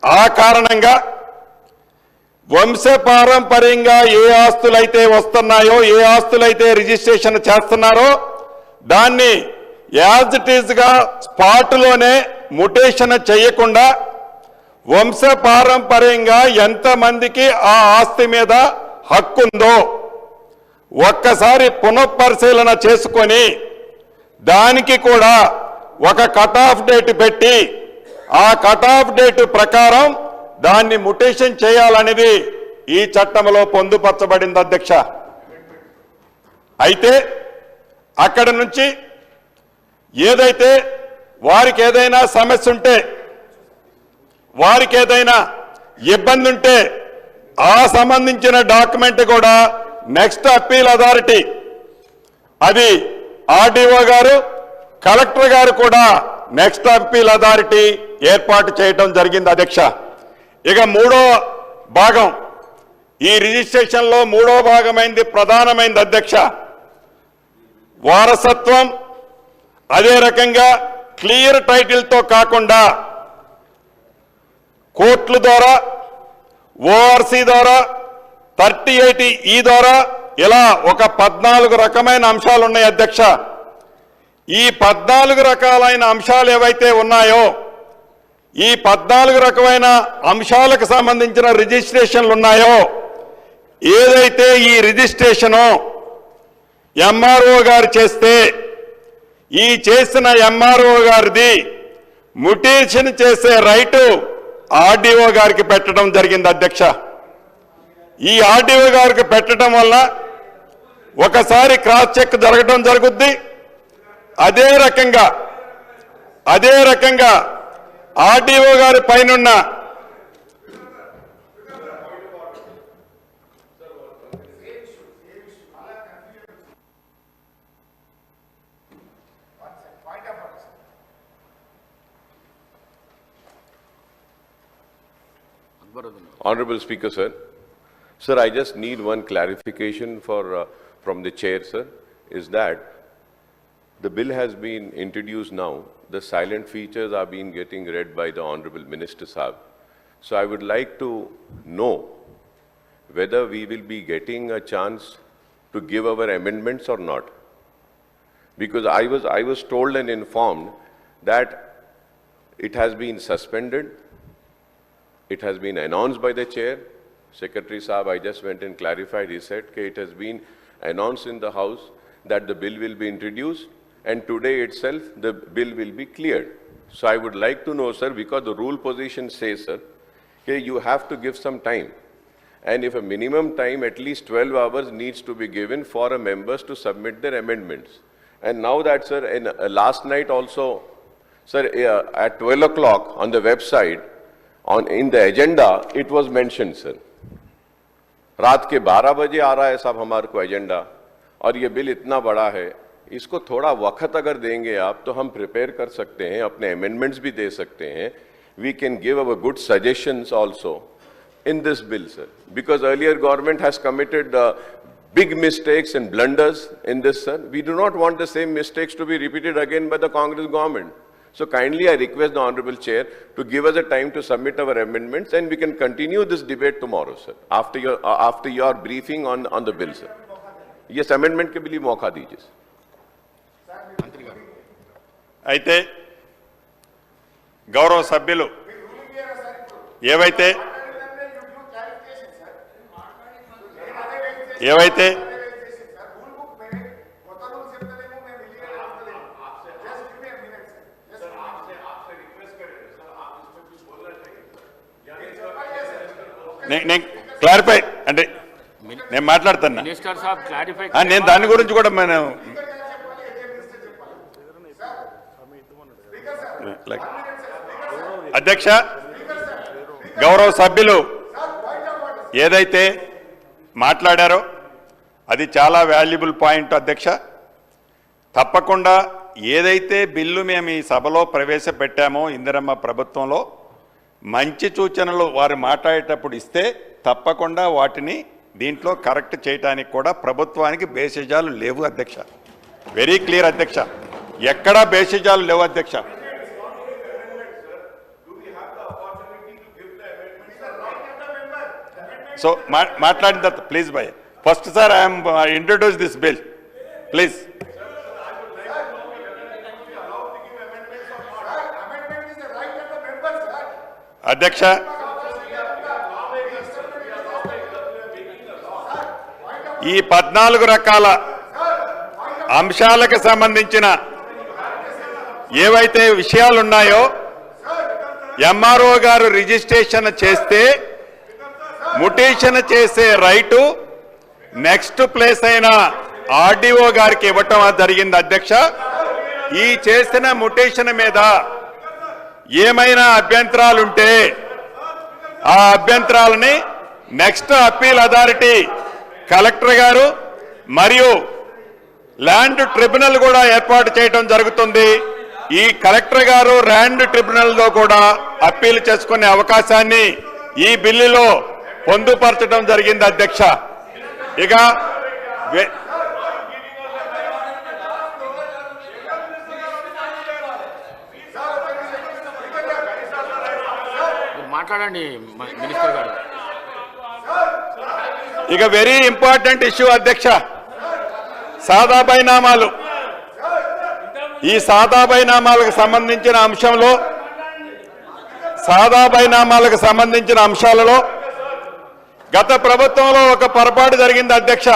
ఆ కారణంగా వంశపారంపర్యంగా ఏ ఆస్తులైతే వస్తున్నాయో ఏ ఆస్తులైతే రిజిస్ట్రేషన్ చేస్తున్నారో దాన్ని యాజ్ ఇట్ ఈజ్గా స్పాట్లోనే మ్యుటేషన్ చేయకుండా వంశపారంపర్యంగా ఎంతమందికి ఆ ఆస్తి మీద హక్కుందో ఒక్కసారి పునఃపరిశీలన చేసుకొని దానికి కూడా ఒక కట్ ఆఫ్ డేట్ పెట్టి ఆ కట్ ఆఫ్ డేట్ ప్రకారం దాన్ని మ్యుటేషన్ చేయాలనేది ఈ చట్టంలో పొందుపరచబడింది అధ్యక్ష. అయితే అక్కడ నుంచి ఏదైతే వారికి ఏదైనా సమస్య ఉంటే వారికి ఏదైనా ఇబ్బంది ఉంటే ఆ సంబంధించిన డాక్యుమెంట్ కూడా నెక్స్ట్ అప్పీల్ అథారిటీ అది ఆర్డీఓ గారు కలెక్టర్ గారు కూడా నెక్స్ట్ అప్పీల్ అథారిటీ ఏర్పాటు చేయడం జరిగింది అధ్యక్ష. ఇక మూడో భాగం ఈ రిజిస్ట్రేషన్లో మూడో భాగమైంది ప్రధానమైంది అధ్యక్ష. వారసత్వం అదే రకంగా క్లియర్ టైటిల్తో కాకుండా కోర్టుల ద్వారా ఓఆర్సీ ద్వారా 38E ద్వారా ఇలా ఒక 14 రకమైన అంశాలు ఉన్నాయి అధ్యక్ష. ఈ 14 రకాలైన అంశాలు ఏవైతే ఉన్నాయో ఈ 14 రకమైన అంశాలకు సంబంధించిన రిజిస్ట్రేషన్లు ఉన్నాయో ఏదైతే ఈ రిజిస్ట్రేషను ఎంఆర్ఓ గారు చేస్తే ఈ చేసిన ఎంఆర్ఓ గారిది మ్యుటేషన్ చేసే రైటు ఆర్డీఓ గారికి పెట్టడం జరిగింది అధ్యక్ష. ఈ ఆర్డీఓ గారికి పెట్టడం వల్ల ఒకసారి క్రాస్ చెక్ జరగడం జరుగుద్ది. అదే రకంగా ఆర్డీఓ గారి పైనున్న Honorable Speaker, sir. Sir, I just need one clarification from the chair, sir, is that the bill has been introduced now. The silent features are being getting read by the Honorable Minister Saab. So I would like to know whether we will be getting a chance to give our amendments or not. Because I was told and informed that it has been suspended. It has been announced by the chair. Secretary Saab, I just went and clarified. He said that it has been announced in the House that the bill will be introduced, and today itself the bill will be cleared. So I would like to know, sir, because the rule position says, sir, okay, you have to give some time. And if a minimum time, at least 12 hours needs to be given for members to submit their amendments. And now that, sir, last night also, sir, at 12 o'clock on the website, in the agenda, it was mentioned, sir. रात के 12 बजे आ रहा है साहब हमारे को agenda, और ये बिल इतना बड़ा है, इसको थोड़ा वक्त अगर देंगे आप तो हम प्रिपेयर कर सकते हैं, अपने अमेंडमेंट्स भी दे सकते हैं. We can give our good suggestions also in this bill, sir. Because earlier government has committed big mistakes and blunders in this, sir. We do not want the same mistakes to be repeated again by the Congress government. So kindly I request the Honorable Chair to give us a time to submit our amendments, and we can continue this debate tomorrow, sir, after your briefing on the bill, sir. Yes, amendment के लिए मौका दीजिए. అయితే గౌరవ సభ్యులు ఏవైతే నేను clarify అంటే నేను మాట్లాడుతున్నా, మినిస్టర్ సాబ్ క్లారిఫై నేను దాని గురించి కూడా మనం అధ్యక్ష గౌరవ సభ్యులు ఏదైతే మాట్లాడారో అది చాలా వాల్యుబుల్ పాయింట్ అధ్యక్ష. తప్పకుండా ఏదైతే బిల్లు మేము ఈ సభలో ప్రవేశపెట్టామో ఇందిరమ్మ ప్రభుత్వంలో మంచి సూచనలు వారు మాట్లాడేటప్పుడు ఇస్తే తప్పకుండా వాటిని దీంట్లో కరెక్ట్ చేయడానికి కూడా ప్రభుత్వానికి బేసిజాలు లేవు అధ్యక్ష. వెరీ క్లియర్ అధ్యక్ష, ఎక్కడా బేసిజాలు లేవు అధ్యక్ష. సో మాట్లాడిన తర్వాత please by first sir I'm introduce this bill please. అధ్యక్ష ఈ 14 రకాల అంశాలకు సంబంధించిన ఏవైతే విషయాలున్నాయో ఎంఆర్ఓ గారు రిజిస్ట్రేషన్ చేస్తే మ్యుటేషన్ చేసే రైటు నెక్స్ట్ ప్లేస్ అయిన ఆర్డీఓ గారికి ఇవ్వటం జరిగింది అధ్యక్ష. ఈ చేసిన మ్యుటేషన్ మీద ఏమైనా అభ్యంతరాలుంటే ఆ అభ్యంతరాలని నెక్స్ట్ అప్పీల్ అథారిటీ కలెక్టర్ గారు మరియు ల్యాండ్ ట్రిబ్యునల్ కూడా ఏర్పాటు చేయడం జరుగుతుంది. ఈ కలెక్టర్ గారు ల్యాండ్ ట్రిబ్యునల్లో కూడా అప్పీల్ చేసుకునే అవకాశాన్ని ఈ బిల్లులో పొందుపరచడం జరిగింది అధ్యక్ష. ఇక మాట్లాడండి మినిస్టర్ గారు. ఇక వెరీ ఇంపార్టెంట్ ఇష్యూ అధ్యక్ష, సాదా బైనామాలు. ఈ సాదా బైనామాలకు సంబంధించిన అంశంలో, సాదా బైనామాలకు సంబంధించిన అంశాలలో గత ప్రభుత్వంలో ఒక పొరపాటు జరిగింది అధ్యక్ష.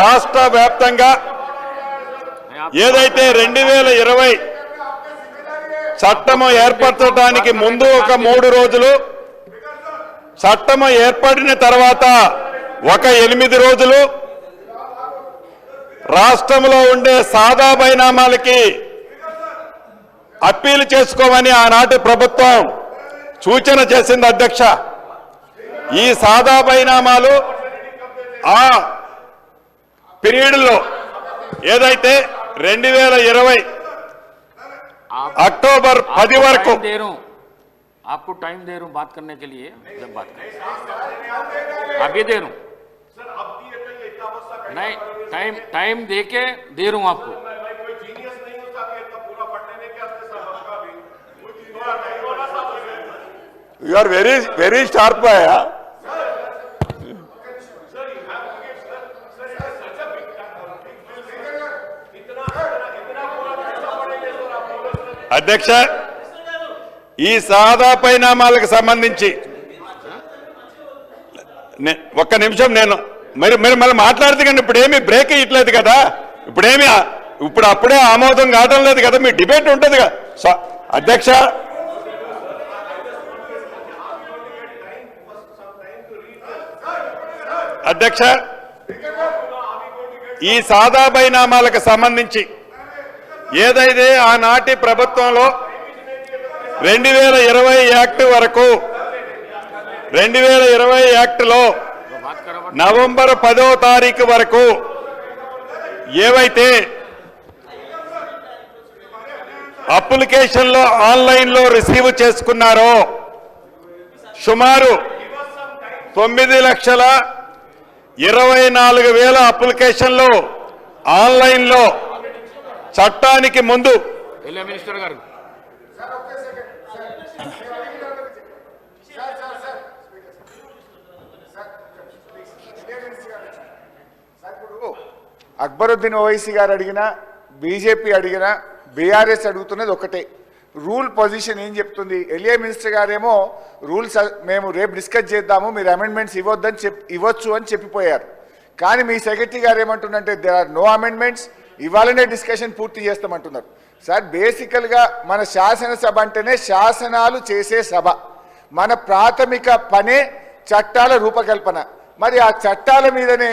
రాష్ట్ర వ్యాప్తంగా ఏదైతే 2020 చట్టము ఏర్పరచడానికి ముందు ఒక 3 రోజులు, చట్టము ఏర్పడిన తర్వాత ఒక 8 రోజులు రాష్ట్రంలో ఉండే సాదా బైనామాలకి అప్పీల్ చేసుకోమని ఆనాటి ప్రభుత్వం సూచన చేసింది అధ్యక్ష. ఈ సాదా బైనామాలు ఆ పీరియడ్లో ఏదైతే 2020 अक्टूबर 10 वరకు दे रहा हूं, आपको टाइम दे रहा हूं बात करने के लिए, जब बात करें अभी दे रहा हूं, नहीं टाइम दे के दे रहा हूं आपको. यू आर वेरी शार्प है. అధ్యక్ష, ఈ సాదా పరిణామాలకు సంబంధించి ఒక్క నిమిషం నేను మీరు మళ్ళీ మాట్లాడితే కానీ ఇప్పుడేమీ బ్రేక్ ఇయ్యట్లేదు కదా, ఇప్పుడు అప్పుడే ఆమోదం కావడం లేదు కదా, మీ డిబేట్ ఉంటుంది కదా అధ్యక్ష. అధ్యక్ష, ఈ సాదా బైనామాలకు సంబంధించి ఏదైతే ఆనాటి ప్రభుత్వంలో 2020 యాక్ట్ వరకు 2020 యాక్ట్లో నవంబర్ 10వ తారీఖు వరకు ఏవైతే అప్లికేషన్లో ఆన్లైన్లో రిసీవ్ చేసుకున్నారో సుమారు 9,24,000 అప్లికేషన్లు ఆన్లైన్లో చట్టానికి ముందు మినిస్టర్ గారు అక్బరుద్దీన్ ఓవైసీ గారు అడిగినా, బీజేపీ అడిగినా, బీఆర్ఎస్ అడుగుతున్నది ఒకటే, రూల్ పొజిషన్ ఏం చెప్తుంది? ఎల్ఏ మినిస్టర్ గారేమో రూల్స్ మేము రేపు డిస్కస్ చేద్దాము, మీరు అమెండ్మెంట్స్ ఇవ్వచ్చు అని చెప్పిపోయారు. కానీ మీ సెక్రటరీ గారు ఏమంటున్నంటే దేర్ ఆర్ నో అమెండ్మెంట్స్, ఇవాళనే డిస్కషన్ పూర్తి చేస్తామంటున్నారు. సార్, బేసికల్గా మన శాసనసభ అంటేనే శాసనాలు చేసే సభ. మన ప్రాథమిక పనే చట్టాల రూపకల్పన. మరి ఆ చట్టాల మీదనే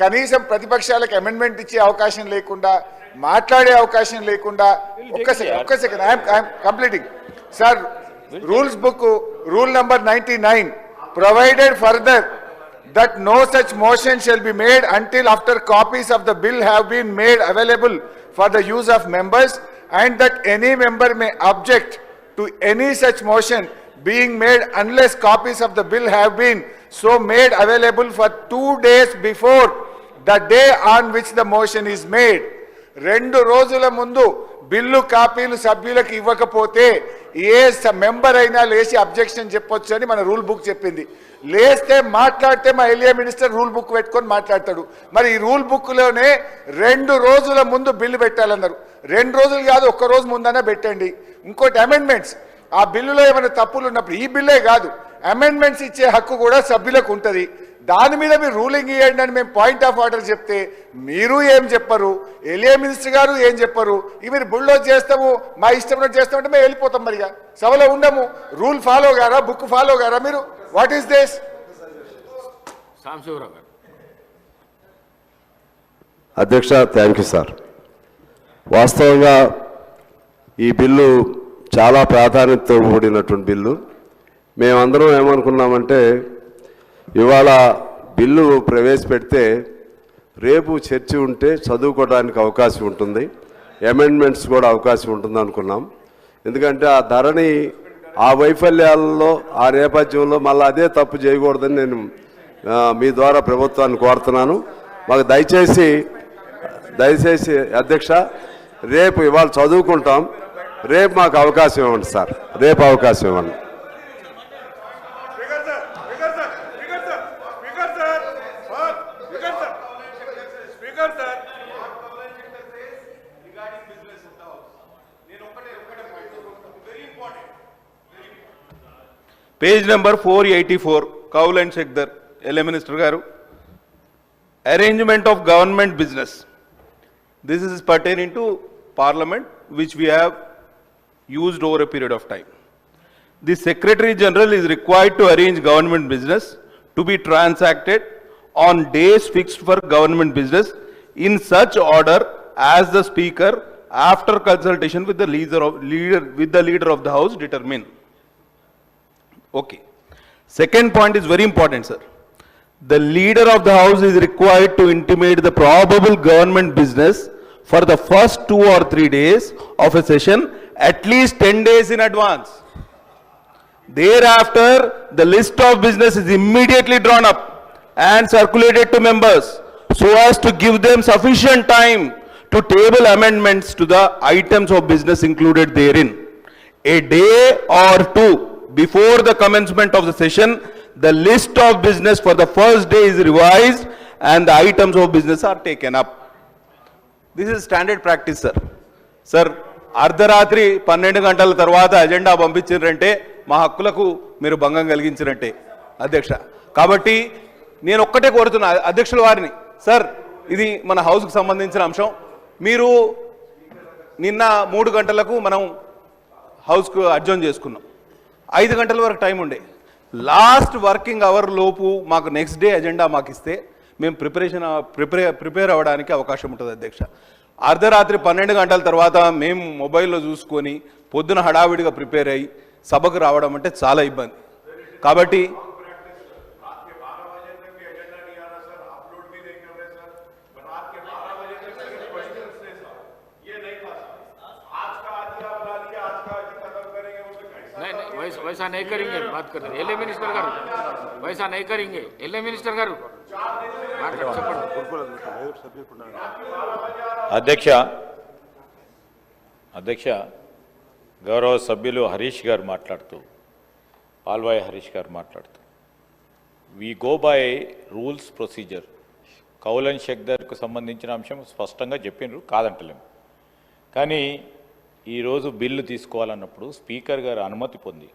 కనీసం ప్రతిపక్షాలకు అమెండ్మెంట్ ఇచ్చే అవకాశం లేకుండా, మాట్లాడే అవకాశం లేకుండా, ఒక్క second I'm completing sir. Rules book rule number 99 provided further that no such motion shall be made until after copies of the bill have been made available for the use of members, and that any member may object to any such motion being made unless copies of the bill have been so made available for 2 days before the day on which the motion is made. 2 రోజుల ముందు bill కాపీలు సభ్యులకు ఇవ్వకపోతే a member అయినా లేచి objection చెప్పొచ్చు అని మన రూల్ బుక్ చెప్పింది. లేస్తే మాట్లాడితే మా ఎల్ఏ మినిస్టర్ రూల్ బుక్ పెట్టుకొని మాట్లాడతాడు. మరి ఈ రూల్ బుక్లోనే 2 రోజుల ముందు బిల్లు పెట్టాలన్నారు. 2 రోజులు కాదు, 1 రోజు ముందనే పెట్టండి. ఇంకోటి అమెండ్మెంట్స్, ఆ బిల్లులో ఏమైనా తప్పులు ఉన్నప్పుడు, ఈ బిల్లే కాదు అమెండ్మెంట్స్ ఇచ్చే హక్కు కూడా సభ్యులకు ఉంటుంది. దాని మీద మీరు రూలింగ్ ఇవ్వండి అని మేము పాయింట్ ఆఫ్ ఆర్డర్ చెప్తే మీరు ఏం చెప్పరు, ఎల్ఏ మినిస్టర్ గారు ఏం చెప్పరు. ఇవి మీరు బుల్డోజ్ చేస్తాము, మా ఇష్టం చేస్తామంటే మేము వెళ్ళిపోతాం. మరిగా సభలో ఉండము. రూల్ ఫాలో గారా, బుక్ ఫాలో గారా మీరు? What is this? సాంబశివరావు గారు. అధ్యక్ష, థ్యాంక్ యూ సార్. వాస్తవంగా ఈ బిల్లు చాలా ప్రాధాన్యతతో కూడినటువంటి బిల్లు. మేమందరం ఏమనుకున్నామంటే ఇవాళ బిల్లు ప్రవేశపెడితే రేపు చర్చ ఉంటే చదువుకోవడానికి అవకాశం ఉంటుంది, అమెండ్మెంట్స్ కూడా అవకాశం ఉంటుంది అనుకున్నాం. ఎందుకంటే ఆ ధరణి ఆ వైఫల్యాలలో ఆ నేపథ్యంలో మళ్ళీ అదే తప్పు చేయకూడదని నేను మీ ద్వారా ప్రభుత్వాన్ని కోరుతున్నాను. మాకు దయచేసి అధ్యక్ష, రేపు ఇవాళ చదువుకుంటాం, రేపు మాకు అవకాశం ఇవ్వండి సార్, రేపు అవకాశం ఇవ్వండి. Page number 484, Kaul and Shakdher, LA minister గారు. Arrangement of government business. This is pertaining to Parliament, which we have used over a period of time. The Secretary General is required to arrange government business to be transacted on days fixed for government business in such order as the Speaker, after consultation with the leader of the House, determine. Okay. Second point is very important, sir. The leader of the House is required to intimate the probable government business for the first 2 or 3 days of a session at least 10 days in advance. Thereafter, the list of business is immediately drawn up and circulated to members so as to give them sufficient time to table amendments to the items of business included therein. A day or two before the commencement of the session, the list of business for the first day is revised and the items of business are taken up. This is standard practice, sir. Sir, అర్ధరాత్రి 12 గంటల తర్వాత agenda పంపించారంటే మా హక్కులకు మీరు భంగం కలిగించినట్టే అధ్యక్ష. కాబట్టి నేను ఒక్కటే కోరుతున్నా అధ్యక్షుల వారిని, సార్ ఇది మన హౌస్కి సంబంధించిన అంశం. మీరు నిన్న 3 గంటలకు మనం హౌస్కు అడ్జర్న్ చేసుకున్నాం. 5 గంటల వరకు టైం ఉండే. లాస్ట్ వర్కింగ్ అవర్ లోపు మాకు నెక్స్ట్ డే అజెండా మాకు ఇస్తే మేము ప్రిపేర్ అవ్వడానికి అవకాశం ఉంటుంది అధ్యక్ష. అర్ధరాత్రి 12 గంటల తర్వాత మేము మొబైల్లో చూసుకొని పొద్దున హడావిడిగా ప్రిపేర్ అయ్యి సభకు రావడం అంటే చాలా ఇబ్బంది. కాబట్టి वैसा नहीं करेंगे, बात करते हैं एलए मिनिस्टर गारू, वैसा नहीं करेंगे एलए मिनिस्टर गारू. అధ్యక్ష గౌరవ సభ్యులు హరీష్ గారు మాట్లాడుతూ, పాల్వాయి హరీష్ గారు మాట్లాడుతూ, we go by rules procedure. Kaul and షెక్దర్కు సంబంధించిన అంశం స్పష్టంగా చెప్పిండ్రు, కాదంటలేము. కానీ ఈరోజు బిల్లు తీసుకోవాలన్నప్పుడు స్పీకర్ గారు అనుమతి పొంది,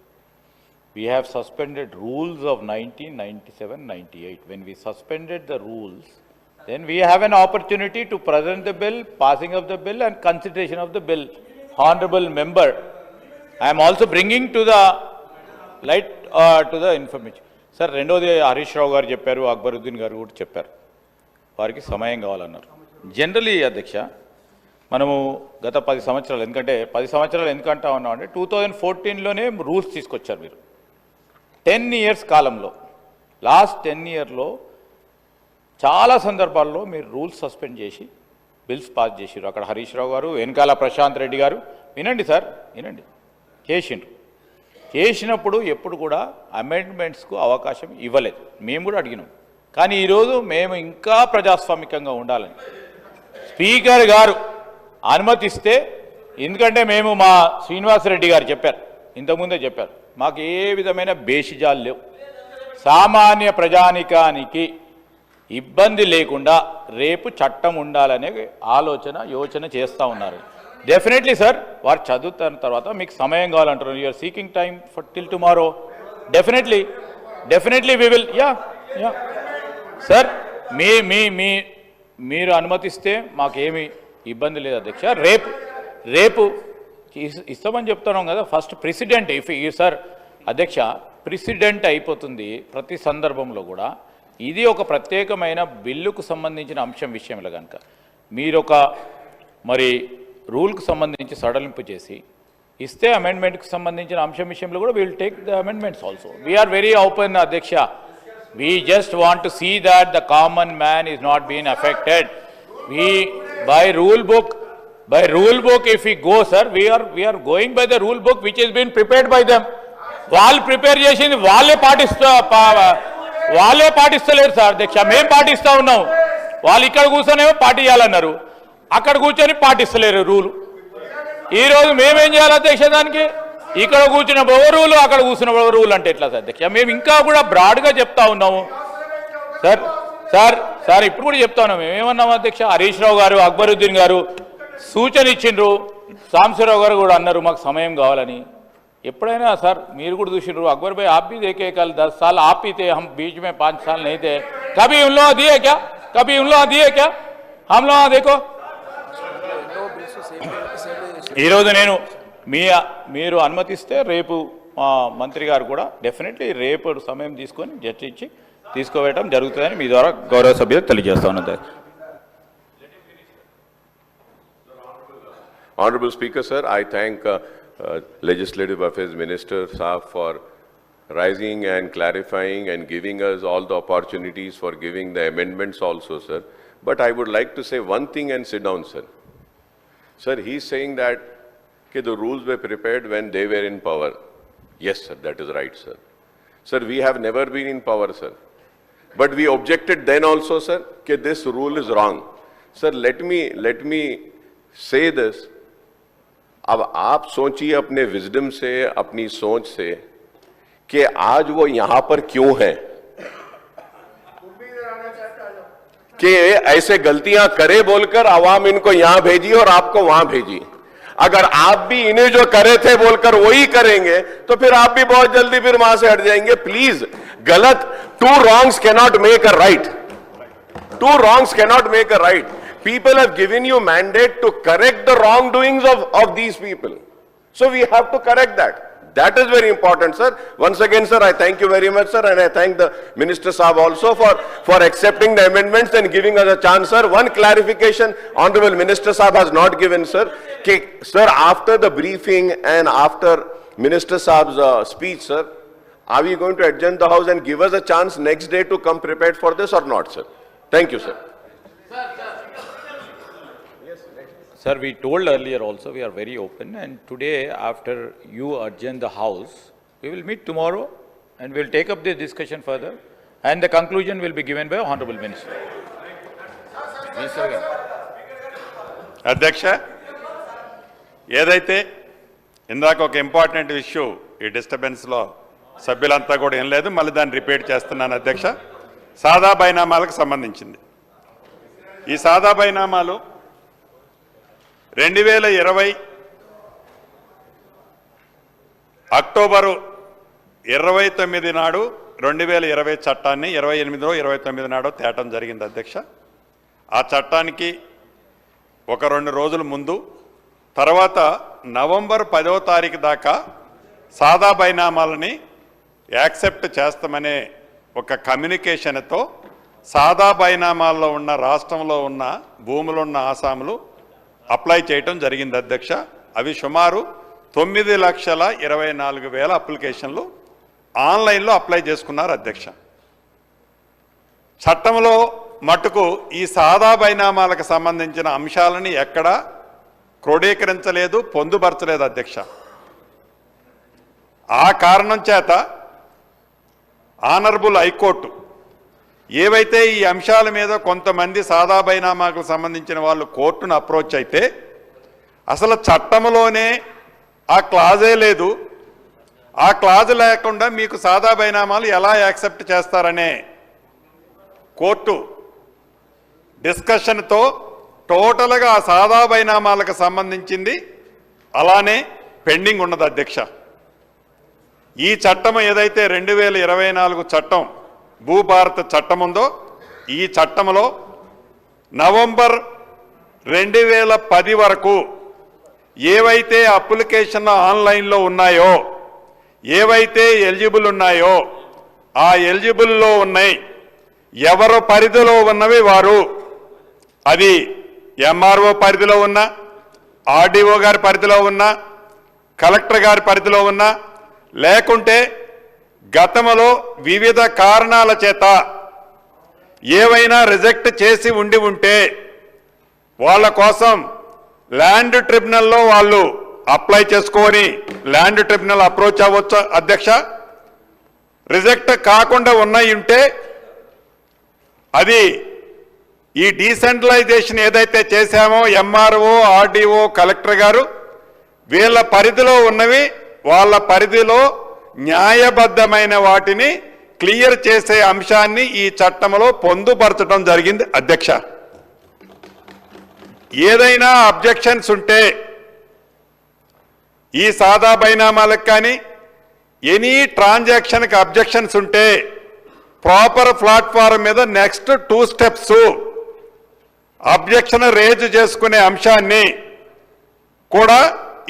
we have suspended rules of 1997-98. When we suspended the rules, then we have an opportunity to present the bill, passing of the bill and consideration of the bill. Honorable member, I am also bringing to the light to the information. Sir, రెండోది హరీష్ రావు గారు చెప్పారు, అక్బరుద్దీన్ గారు కూడా చెప్పారు, వారికి సమయం కావాలన్నారు. Generally అధ్యక్ష, మనము గత 10 సంవత్సరాలు, ఎందుకంటే 10 సంవత్సరాలు ఎందుకంటా ఉన్నాం అంటే 2014లోనే రూల్స్ తీసుకొచ్చారు మీరు. 10 years కాలంలో, లాస్ట్ 10 yearలో చాలా సందర్భాల్లో మీరు రూల్స్ సస్పెండ్ చేసి బిల్స్ పాస్ చేసిరు. అక్కడ హరీష్ రావు గారు, వెనకాల ప్రశాంత్ రెడ్డి గారు, వినండి సార్ వినండి, చేసిండ్రు. చేసినప్పుడు ఎప్పుడు కూడా అమెండ్మెంట్స్కు అవకాశం ఇవ్వలేదు, మేము కూడా అడిగినాం. కానీ ఈరోజు మేము ఇంకా ప్రజాస్వామికంగా ఉండాలని స్పీకర్ గారు అనుమతిస్తే, ఎందుకంటే మేము మా శ్రీనివాసరెడ్డి గారు చెప్పారు, ఇంతకుముందే చెప్పారు, మాకు ఏ విధమైన బేషిజాలు లేవు, సామాన్య ప్రజానికానికి ఇబ్బంది లేకుండా రేపు చట్టం ఉండాలనే యోచన చేస్తూ ఉన్నారు. డెఫినెట్లీ సార్, వారు చదువుతున్న తర్వాత మీకు సమయం కావాలంటారు, you're seeking time for till tomorrow. Definitely we will, yeah sir, మీరు అనుమతిస్తే మాకేమీ ఇబ్బంది లేదు అధ్యక్ష. రేపు ఇస్తామని చెప్తున్నాం కదా. ఫస్ట్ ప్రెసిడెంట్ సార్ అధ్యక్ష, ప్రెసిడెంట్ అయిపోతుంది ప్రతి సందర్భంలో కూడా. ఇది ఒక ప్రత్యేకమైన బిల్లుకు సంబంధించిన అంశం విషయంలో కనుక మీరొక మరి రూల్కు సంబంధించి సడలింపు చేసి ఇస్తే అమెండ్మెంట్కి సంబంధించిన అంశం విషయంలో కూడా will take the amendments also. We're very open అధ్యక్ష. We just want to see that the common man is not been affected. By rule book, if we go, sir, we are going by the rule book which has been prepared by them. వాళ్ళు prepare చేసింది వాళ్ళే పాటిస్తలేరు sir అధ్యక్ష, మేము పాటిస్తూ ఉన్నాం. వాళ్ళు ఇక్కడ కూర్చొనేమో పాటించాలన్నారు, అక్కడ కూర్చొని పాటిస్తలేరు రూలు. ఈరోజు మేమేం చేయాలి అధ్యక్ష? దానికి ఇక్కడ కూర్చున్న రూలు, అక్కడ కూర్చున్న రూలు అంటే ఎట్లా సార్ అధ్యక్ష? మేము ఇంకా కూడా బ్రాడ్గా చెప్తా ఉన్నాము సార్ ఇప్పుడు కూడా చెప్తా ఉన్నాం. మేమేమన్నాము అధ్యక్ష? హరీష్ రావు గారు, అక్బరుద్దీన్ గారు సూచన ఇచ్చిండ్రు, సాంబశివరావు గారు కూడా అన్నారు మాకు సమయం కావాలని. ఎప్పుడైనా సార్ మీరు కూడా చూసిర్రు अकबर भाई आप भी देखे कल 10 साल आप ही थे हम बीच में 5 साल नहीं थे कभी उन लोगों दिए क्या कभी उन लोगों दिए क्या हम लोग देखो ఈరోజు నేను మీరు అనుమతిస్తే రేపు మంత్రి గారు కూడా డెఫినెట్లీ రేపు సమయం తీసుకొని చర్చించి తీసుకోవడం జరుగుతుందని మీ ద్వారా గౌరవ సభ్యులకు తెలియజేస్తా ఉన్నది. Honorable Speaker, sir, I thank Legislative Affairs Minister Saab for rising and clarifying and giving us all the opportunities for giving the amendments also, sir. But I would like to say one thing and sit down, sir. Sir, he's saying that the rules were prepared when they were in power. Yes, sir, that is right, sir. Sir, we have never been in power, sir. But we objected then also, sir, that this rule is wrong. Sir, let me say this. अब आप सोचिए अपने wisdom से, अपनी सोच से कि आज वो यहां पर क्यों हैं, कि ऐसे गलतियां करे बोलकर आवाम इनको यहां भेजी और आपको वहां भेजी. अगर आप भी इन्हें जो करे थे बोलकर वही करेंगे तो फिर आप भी बहुत जल्दी फिर वहां से हट जाएंगे. प्लीज, गलत, two wrongs cannot make a right. Two wrongs cannot make a right. People have given you mandate to correct the wrongdoings of these people. So we have to correct that. That is very important, sir. Once again, sir, I thank you very much, sir, and I thank the Minister Saab also for accepting the amendments and giving us a chance, sir. One clarification, Honorable Minister Saab has not given, sir. Sir, after the briefing and after Minister Saab's speech, sir, are we going to adjourn the House and give us a chance next day to come prepared for this or not, sir? Thank you, sir. Sir, we told earlier also we are very open, and today after you adjourn the House, we will meet tomorrow and we will take up this discussion further and the conclusion will be given by Honorable Minister. అధ్యక్ష, ఏదైతే ఇందాక ఒక important issue ఈ డిస్టర్బెన్స్లో సభ్యులంతా కూడా ఏం లేదు, మళ్ళీ దాన్ని రిపీట్ చేస్తున్నాను అధ్యక్ష. సాదా బైనామాలకు సంబంధించింది. ఈ సాదా బైనామాలు 2020 అక్టోబరు 29 నాడు 2020 చట్టాన్ని 28 29 నాడు తేటం జరిగింది అధ్యక్ష. ఆ చట్టానికి ఒక 2 రోజుల ముందు, తర్వాత నవంబర్ 10వ తారీఖు దాకా సాదా బైనామాలని యాక్సెప్ట్ చేస్తామనే ఒక కమ్యూనికేషన్తో సాదా బైనామాల్లో ఉన్న రాష్ట్రంలో ఉన్న భూములున్న ఆసాములు అప్లై చేయటం జరిగింది అధ్యక్ష. అవి సుమారు 9,24,000 అప్లికేషన్లు ఆన్లైన్లో అప్లై చేసుకున్నారు అధ్యక్ష. చట్టంలో మట్టుకు ఈ సాదా బైనామాలకు సంబంధించిన అంశాలని ఎక్కడా క్రోడీకరించలేదు, పొందుపరచలేదు అధ్యక్ష. ఆ కారణం చేత ఆనరబుల్ హైకోర్టు ఏవైతే ఈ అంశాల మీద కొంతమంది సాదా బైనామాకు సంబంధించిన వాళ్ళు కోర్టును అప్రోచ్ అయితే అసలు చట్టంలోనే ఆ క్లాజే లేదు, ఆ క్లాజ్ లేకుండా మీకు సాదా బైనామాలు ఎలా యాక్సెప్ట్ చేస్తారనే కోర్టు డిస్కషన్తో టోటల్గా ఆ సాదా బైనామాలకు సంబంధించింది అలానే పెండింగ్ ఉన్నది అధ్యక్ష. ఈ చట్టం ఏదైతే 2024 చట్టం భూభారత చట్టం ఉందో, ఈ చట్టంలో నవంబర్ 2010 వరకు ఏవైతే అప్లికేషన్ ఆన్లైన్లో ఉన్నాయో, ఏవైతే ఎలిజిబుల్ ఉన్నాయో ఆ ఎలిజిబుల్లో ఉన్నాయి, ఎవరు పరిధిలో ఉన్నవి వారు, అది ఎంఆర్ఓ పరిధిలో ఉన్న, ఆర్డీఓ గారి పరిధిలో ఉన్న, కలెక్టర్ గారి పరిధిలో ఉన్న, లేకుంటే గతంలో వివిధ కారణాల చేత ఏవైనా రిజెక్ట్ చేసి ఉంటే వాళ్ళ కోసం ల్యాండ్ ట్రిబ్యునల్లో వాళ్ళు అప్లై చేసుకొని ల్యాండ్ ట్రిబ్యునల్ అప్రోచ్ అవ్వచ్చు అధ్యక్ష. రిజెక్ట్ కాకుండా ఉంటే అది ఈ డీసెంట్రలైజేషన్ ఏదైతే చేశామో ఎంఆర్ఓ, ఆర్డీఓ, కలెక్టర్ గారు వీళ్ళ పరిధిలో ఉన్నవి వాళ్ళ పరిధిలో న్యాయబద్ధమైన వాటిని క్లియర్ చేసే అంశాన్ని ఈ చట్టంలో పొందుపరచడం జరిగింది అధ్యక్ష. ఏదైనా అబ్జెక్షన్స్ ఉంటే ఈ సాదా బైనామాలకు కానీ ఎనీ ట్రాన్సాక్షన్కి అబ్జెక్షన్స్ ఉంటే ప్రాపర్ ప్లాట్ఫారం మీద నెక్స్ట్ 2 స్టెప్స్ అబ్జెక్షన్ రేజ్ చేసుకునే అంశాన్ని కూడా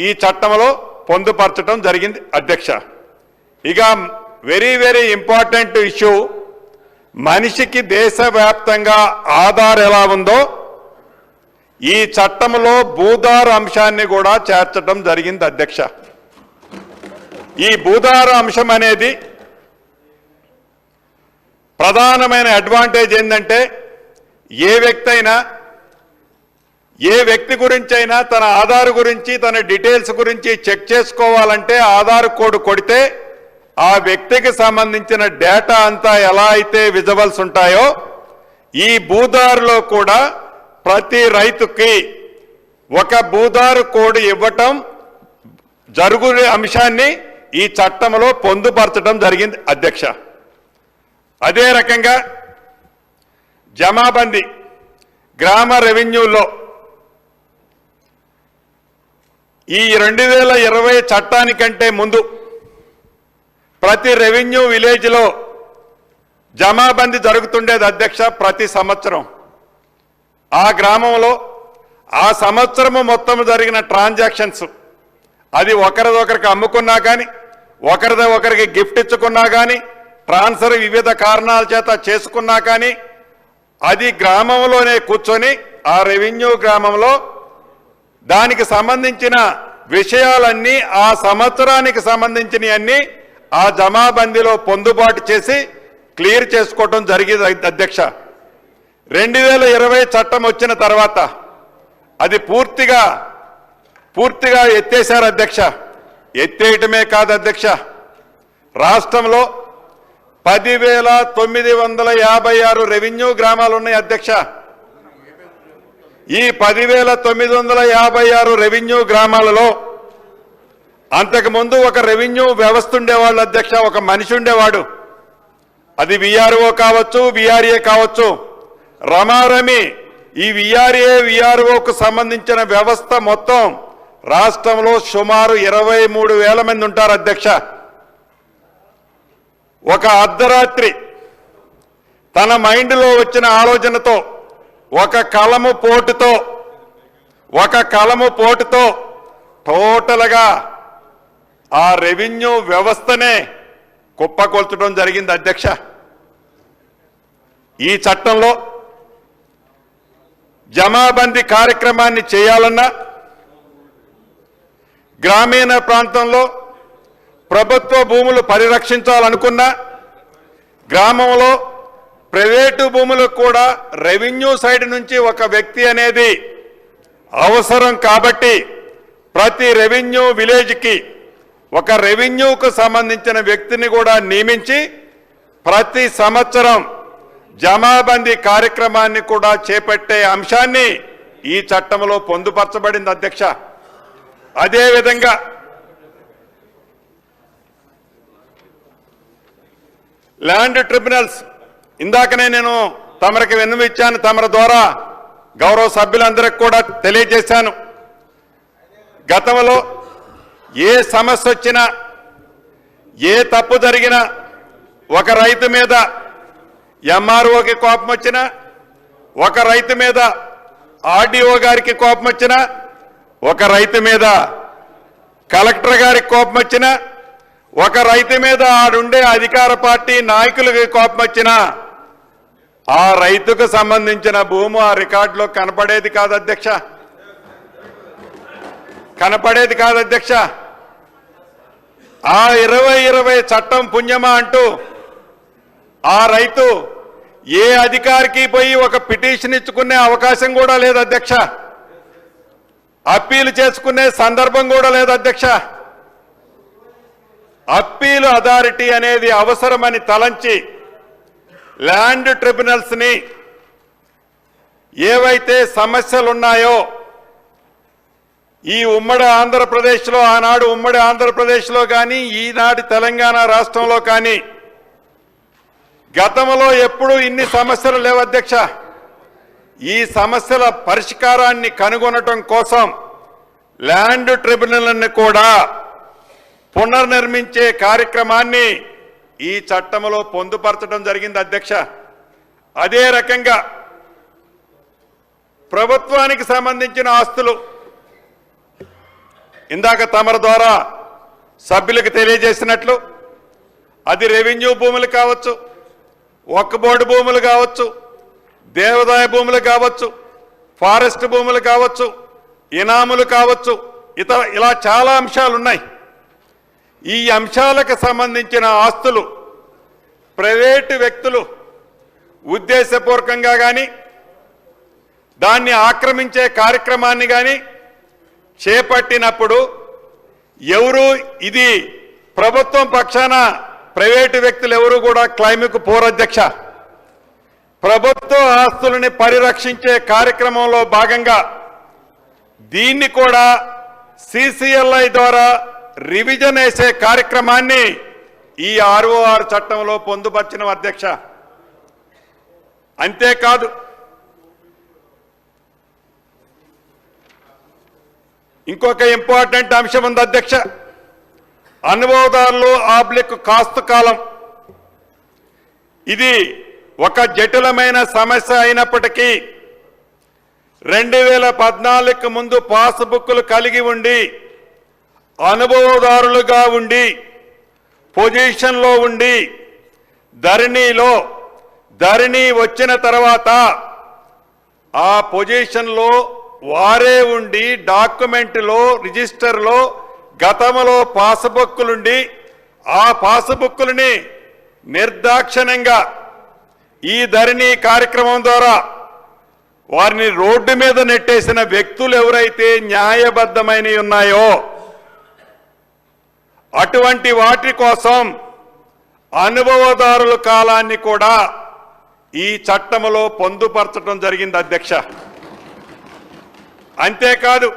ఈ చట్టంలో పొందుపరచడం జరిగింది అధ్యక్ష. ఇక వెరీ వెరీ ఇంపార్టెంట్ ఇష్యూ, మనిషికి దేశవ్యాప్తంగా ఆధార్ ఎలా ఉందో ఈ చట్టంలో భూధార అంశాన్ని కూడా చేర్చడం జరిగింది అధ్యక్ష. ఈ భూధార అంశం అనేది ప్రధానమైన అడ్వాంటేజ్ ఏంటంటే ఏ వ్యక్తి గురించి అయినా తన ఆధార్ గురించి తన డీటెయిల్స్ గురించి చెక్ చేసుకోవాలంటే ఆధార్ కోడ్ కొడితే ఆ వ్యక్తికి సంబంధించిన డేటా అంతా ఎలా అయితే విజువల్స్ ఉంటాయో ఈ భూధారులో కూడా ప్రతి రైతుకి ఒక భూధారు కోడ్ ఇవ్వటం జరుగునే అంశాన్ని ఈ చట్టంలో పొందుపరచడం జరిగింది అధ్యక్ష. అదే రకంగా జమాబందీ గ్రామ రెవెన్యూలో ఈ 2020 చట్టానికంటే ముందు ప్రతి రెవెన్యూ విలేజ్లో జమాబందీ జరుగుతుండేది అధ్యక్ష. ప్రతి సంవత్సరం ఆ గ్రామంలో ఆ సంవత్సరము మొత్తం జరిగిన ట్రాన్సాక్షన్స్, అది ఒకరిదొకరికి అమ్ముకున్నా కానీ ఒకరికి గిఫ్ట్ ఇచ్చుకున్నా కానీ ట్రాన్స్ఫర్ వివిధ కారణాల చేత చేసుకున్నా కానీ అది గ్రామంలోనే కూర్చొని ఆ రెవెన్యూ గ్రామంలో దానికి సంబంధించిన విషయాలన్నీ ఆ సంవత్సరానికి సంబంధించినవన్నీ ఆ జమాబందీలో పొందుబాటు చేసి క్లియర్ చేసుకోవడం జరిగింది అధ్యక్ష. 2020 చట్టం వచ్చిన తర్వాత అది పూర్తిగా ఎత్తేశారు అధ్యక్ష. ఎత్తేయటమే కాదు అధ్యక్ష, రాష్ట్రంలో 10,956 రెవెన్యూ గ్రామాలు ఉన్నాయి అధ్యక్ష. ఈ 10,956 రెవెన్యూ గ్రామాలలో అంతకుముందు ఒక రెవెన్యూ వ్యవస్థ ఉండేవాళ్ళు అధ్యక్ష, ఒక మనిషి ఉండేవాడు. అది విఆర్ఓ కావచ్చు, విఆర్ఏ కావచ్చు. రమారమి ఈ విఆర్ఓకు సంబంధించిన వ్యవస్థ మొత్తం రాష్ట్రంలో సుమారు 23,000 మంది ఉంటారు అధ్యక్ష. ఒక అర్ధరాత్రి తన మైండ్లో వచ్చిన ఆలోచనతో ఒక కలము పోటుతో టోటల్గా ఆ రెవెన్యూ వ్యవస్థనే కుప్పకొల్చడం జరిగింది అధ్యక్ష. ఈ చట్టంలో జమాబందీ కార్యక్రమాన్ని చేయాలన్నా, గ్రామీణ ప్రాంతంలో ప్రభుత్వ భూములు పరిరక్షించాలనుకున్నా, గ్రామంలో ప్రైవేటు భూములకు కూడా రెవెన్యూ సైడ్ నుంచి ఒక వ్యక్తి అనేది అవసరం కాబట్టి ప్రతి రెవెన్యూ విలేజ్కి ఒక రెవెన్యూకు సంబంధించిన వ్యక్తిని కూడా నియమించి ప్రతి సంవత్సరం జమాబందీ కార్యక్రమాన్ని కూడా చేపట్టే అంశాన్ని ఈ చట్టంలో పొందుపరచబడింది అధ్యక్ష. అదేవిధంగా ల్యాండ్ ట్రిబ్యునల్స్ ఇందాకనే నేను తమరికి విన్నవించాను, తమరి ద్వారా గౌరవ సభ్యులందరికీ కూడా తెలియజేశాను. గతంలో ఏ సమస్య వచ్చినా, ఏ తప్పు జరిగినా, ఒక రైతు మీద ఎంఆర్ఓకి కోపం వచ్చినా, ఒక రైతు మీద ఆర్డీఓ గారికి కోపం వచ్చినా, ఒక రైతు మీద కలెక్టర్ గారికి కోపం వచ్చినా, ఒక రైతు మీద ఆడుండే అధికార పార్టీ నాయకులకి కోపం వచ్చినా ఆ రైతుకు సంబంధించిన భూమి ఆ రికార్డులో కనపడేది కాదు అధ్యక్ష. ఆ 2020 చట్టం పుణ్యమా అంటూ ఆ రైతు ఏ అధికారికి పోయి ఒక పిటిషన్ ఇచ్చుకునే అవకాశం కూడా లేదు అధ్యక్ష. అప్పీలు చేసుకునే సందర్భం కూడా లేదు అధ్యక్ష. అప్పీలు అథారిటీ అనేది అవసరమని తలంచి ల్యాండ్ ట్రిబ్యునల్స్ని ఏవైతే సమస్యలున్నాయో ఈ ఉమ్మడి ఆంధ్రప్రదేశ్లో, ఆనాడు ఉమ్మడి ఆంధ్రప్రదేశ్లో కానీ ఈనాటి తెలంగాణ రాష్ట్రంలో కానీ గతంలో ఎప్పుడూ ఇన్ని సమస్యలు లేవు అధ్యక్ష. ఈ సమస్యల పరిష్కారాన్ని కనుగొనటం కోసం ల్యాండ్ ట్రిబ్యునల్ని కూడా పునర్నిర్మించే కార్యక్రమాన్ని ఈ చట్టంలో పొందుపరచడం జరిగింది అధ్యక్ష. అదే రకంగా ప్రభుత్వానికి సంబంధించిన ఆస్తులు ఇందాక తమరి ద్వారా సభ్యులకు తెలియజేసినట్లు అది రెవెన్యూ భూములు కావచ్చు, వక్ఫ్ బోర్డు భూములు కావచ్చు, దేవాదాయ భూములు కావచ్చు, ఫారెస్ట్ భూములు కావచ్చు, ఇనాములు కావచ్చు, ఇలా చాలా అంశాలు ఉన్నాయి. ఈ అంశాలకు సంబంధించిన ఆస్తులు ప్రైవేటు వ్యక్తులు ఉద్దేశపూర్వకంగా కానీ దాన్ని ఆక్రమించే కార్యక్రమాన్ని కానీ చేపట్టినప్పుడు ఎవరు ఇది ప్రభుత్వం పక్షాన ప్రైవేటు వ్యక్తులు ఎవరు కూడా క్లైమ్కు పోరు అధ్యక్ష. ప్రభుత్వ ఆస్తులని పరిరక్షించే కార్యక్రమంలో భాగంగా దీన్ని కూడా సిసిఎల్ఐ ద్వారా రివిజన్ వేసే కార్యక్రమాన్ని ఈ ఆర్ఓఆర్ చట్టంలో పొందుపరిచిన అధ్యక్ష. అంతేకాదు ఇంకొక ఇంపార్టెంట్ అంశం ఉంది అధ్యక్ష. అనుభవదారులు ఆబ్లిక్ కాస్తు కాలం ఇది ఒక జటిలమైన సమస్య అయినప్పటికీ 2014 ముందు పాస్బుక్లు కలిగి ఉండి అనుభవదారులుగా ఉండి పొజిషన్లో ఉండి ధరణి వచ్చిన తర్వాత ఆ పొజిషన్లో వారే ఉండి డాక్యుమెంట్లో రిజిస్టర్లో గతంలో పాస్బుక్లుండి ఆ పాస్బుక్లని నిర్దాక్షిణ్యంగా ఈ ధరణి కార్యక్రమం ద్వారా వారిని రోడ్డు మీద నెట్టేసిన వ్యక్తులు ఎవరైతే న్యాయబద్ధమైనవి ఉన్నాయో అటువంటి వాటి కోసం అనుభవదారుల కాలాన్ని కూడా ఈ చట్టంలో పొందుపరచడం జరిగింది అధ్యక్ష. అంతేకాదు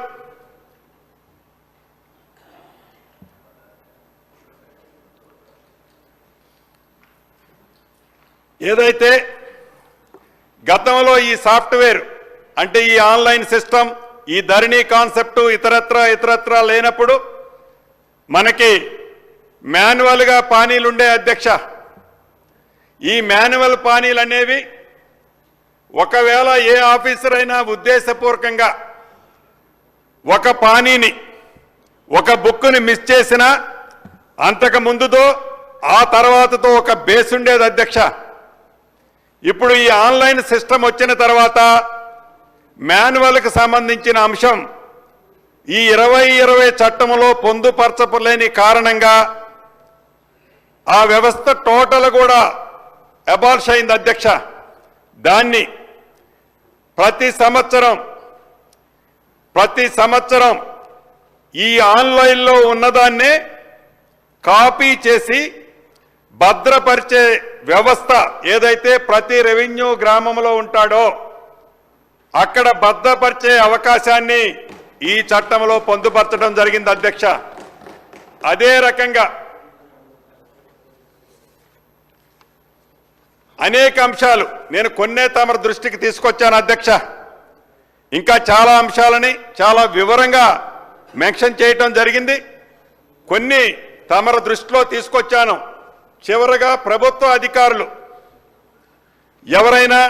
ఏదైతే గతంలో ఈ సాఫ్ట్వేర్ అంటే ఈ ఆన్లైన్ సిస్టమ్ ఈ ధరణి కాన్సెప్ట్ ఇతరత్ర లేనప్పుడు మనకి మాన్యువల్గా పానీలు ఉండే అధ్యక్ష. ఈ మాన్యువల్ పానీలు అనేవి ఒకవేళ ఏ ఆఫీసర్ అయినా ఉద్దేశపూర్వకంగా ఒక పానీని ఒక బుక్ని మిస్ చేసినా అంతకు ముందుతో ఆ తర్వాతతో ఒక బేస్ ఉండేది అధ్యక్ష. ఇప్పుడు ఈ ఆన్లైన్ సిస్టమ్ వచ్చిన తర్వాత మాన్యువల్కి సంబంధించిన అంశం ఈ 2020 చట్టంలో పొందుపరచలేని కారణంగా ఆ వ్యవస్థ టోటల్ కూడా అబాలిష్ అయింది అధ్యక్ష. దాన్ని ప్రతి సంవత్సరం ఈ ఆన్లైన్లో ఉన్నదాన్నే కాపీ చేసి భద్రపరిచే వ్యవస్థ ఏదైతే ప్రతి రెవెన్యూ గ్రామంలో ఉంటాడో అక్కడ భద్రపరిచే అవకాశాన్ని ఈ చట్టంలో పొందుపరచడం జరిగింది అధ్యక్ష. అదే రకంగా అనేక అంశాలు నేను కొన్నే తమ దృష్టికి తీసుకొచ్చాను అధ్యక్ష. ఇంకా చాలా అంశాలని చాలా వివరంగా మెన్షన్ చేయటం జరిగింది. కొన్ని తమ దృష్టిలో తీసుకొచ్చాను. చివరగా ప్రభుత్వ అధికారులు ఎవరైనా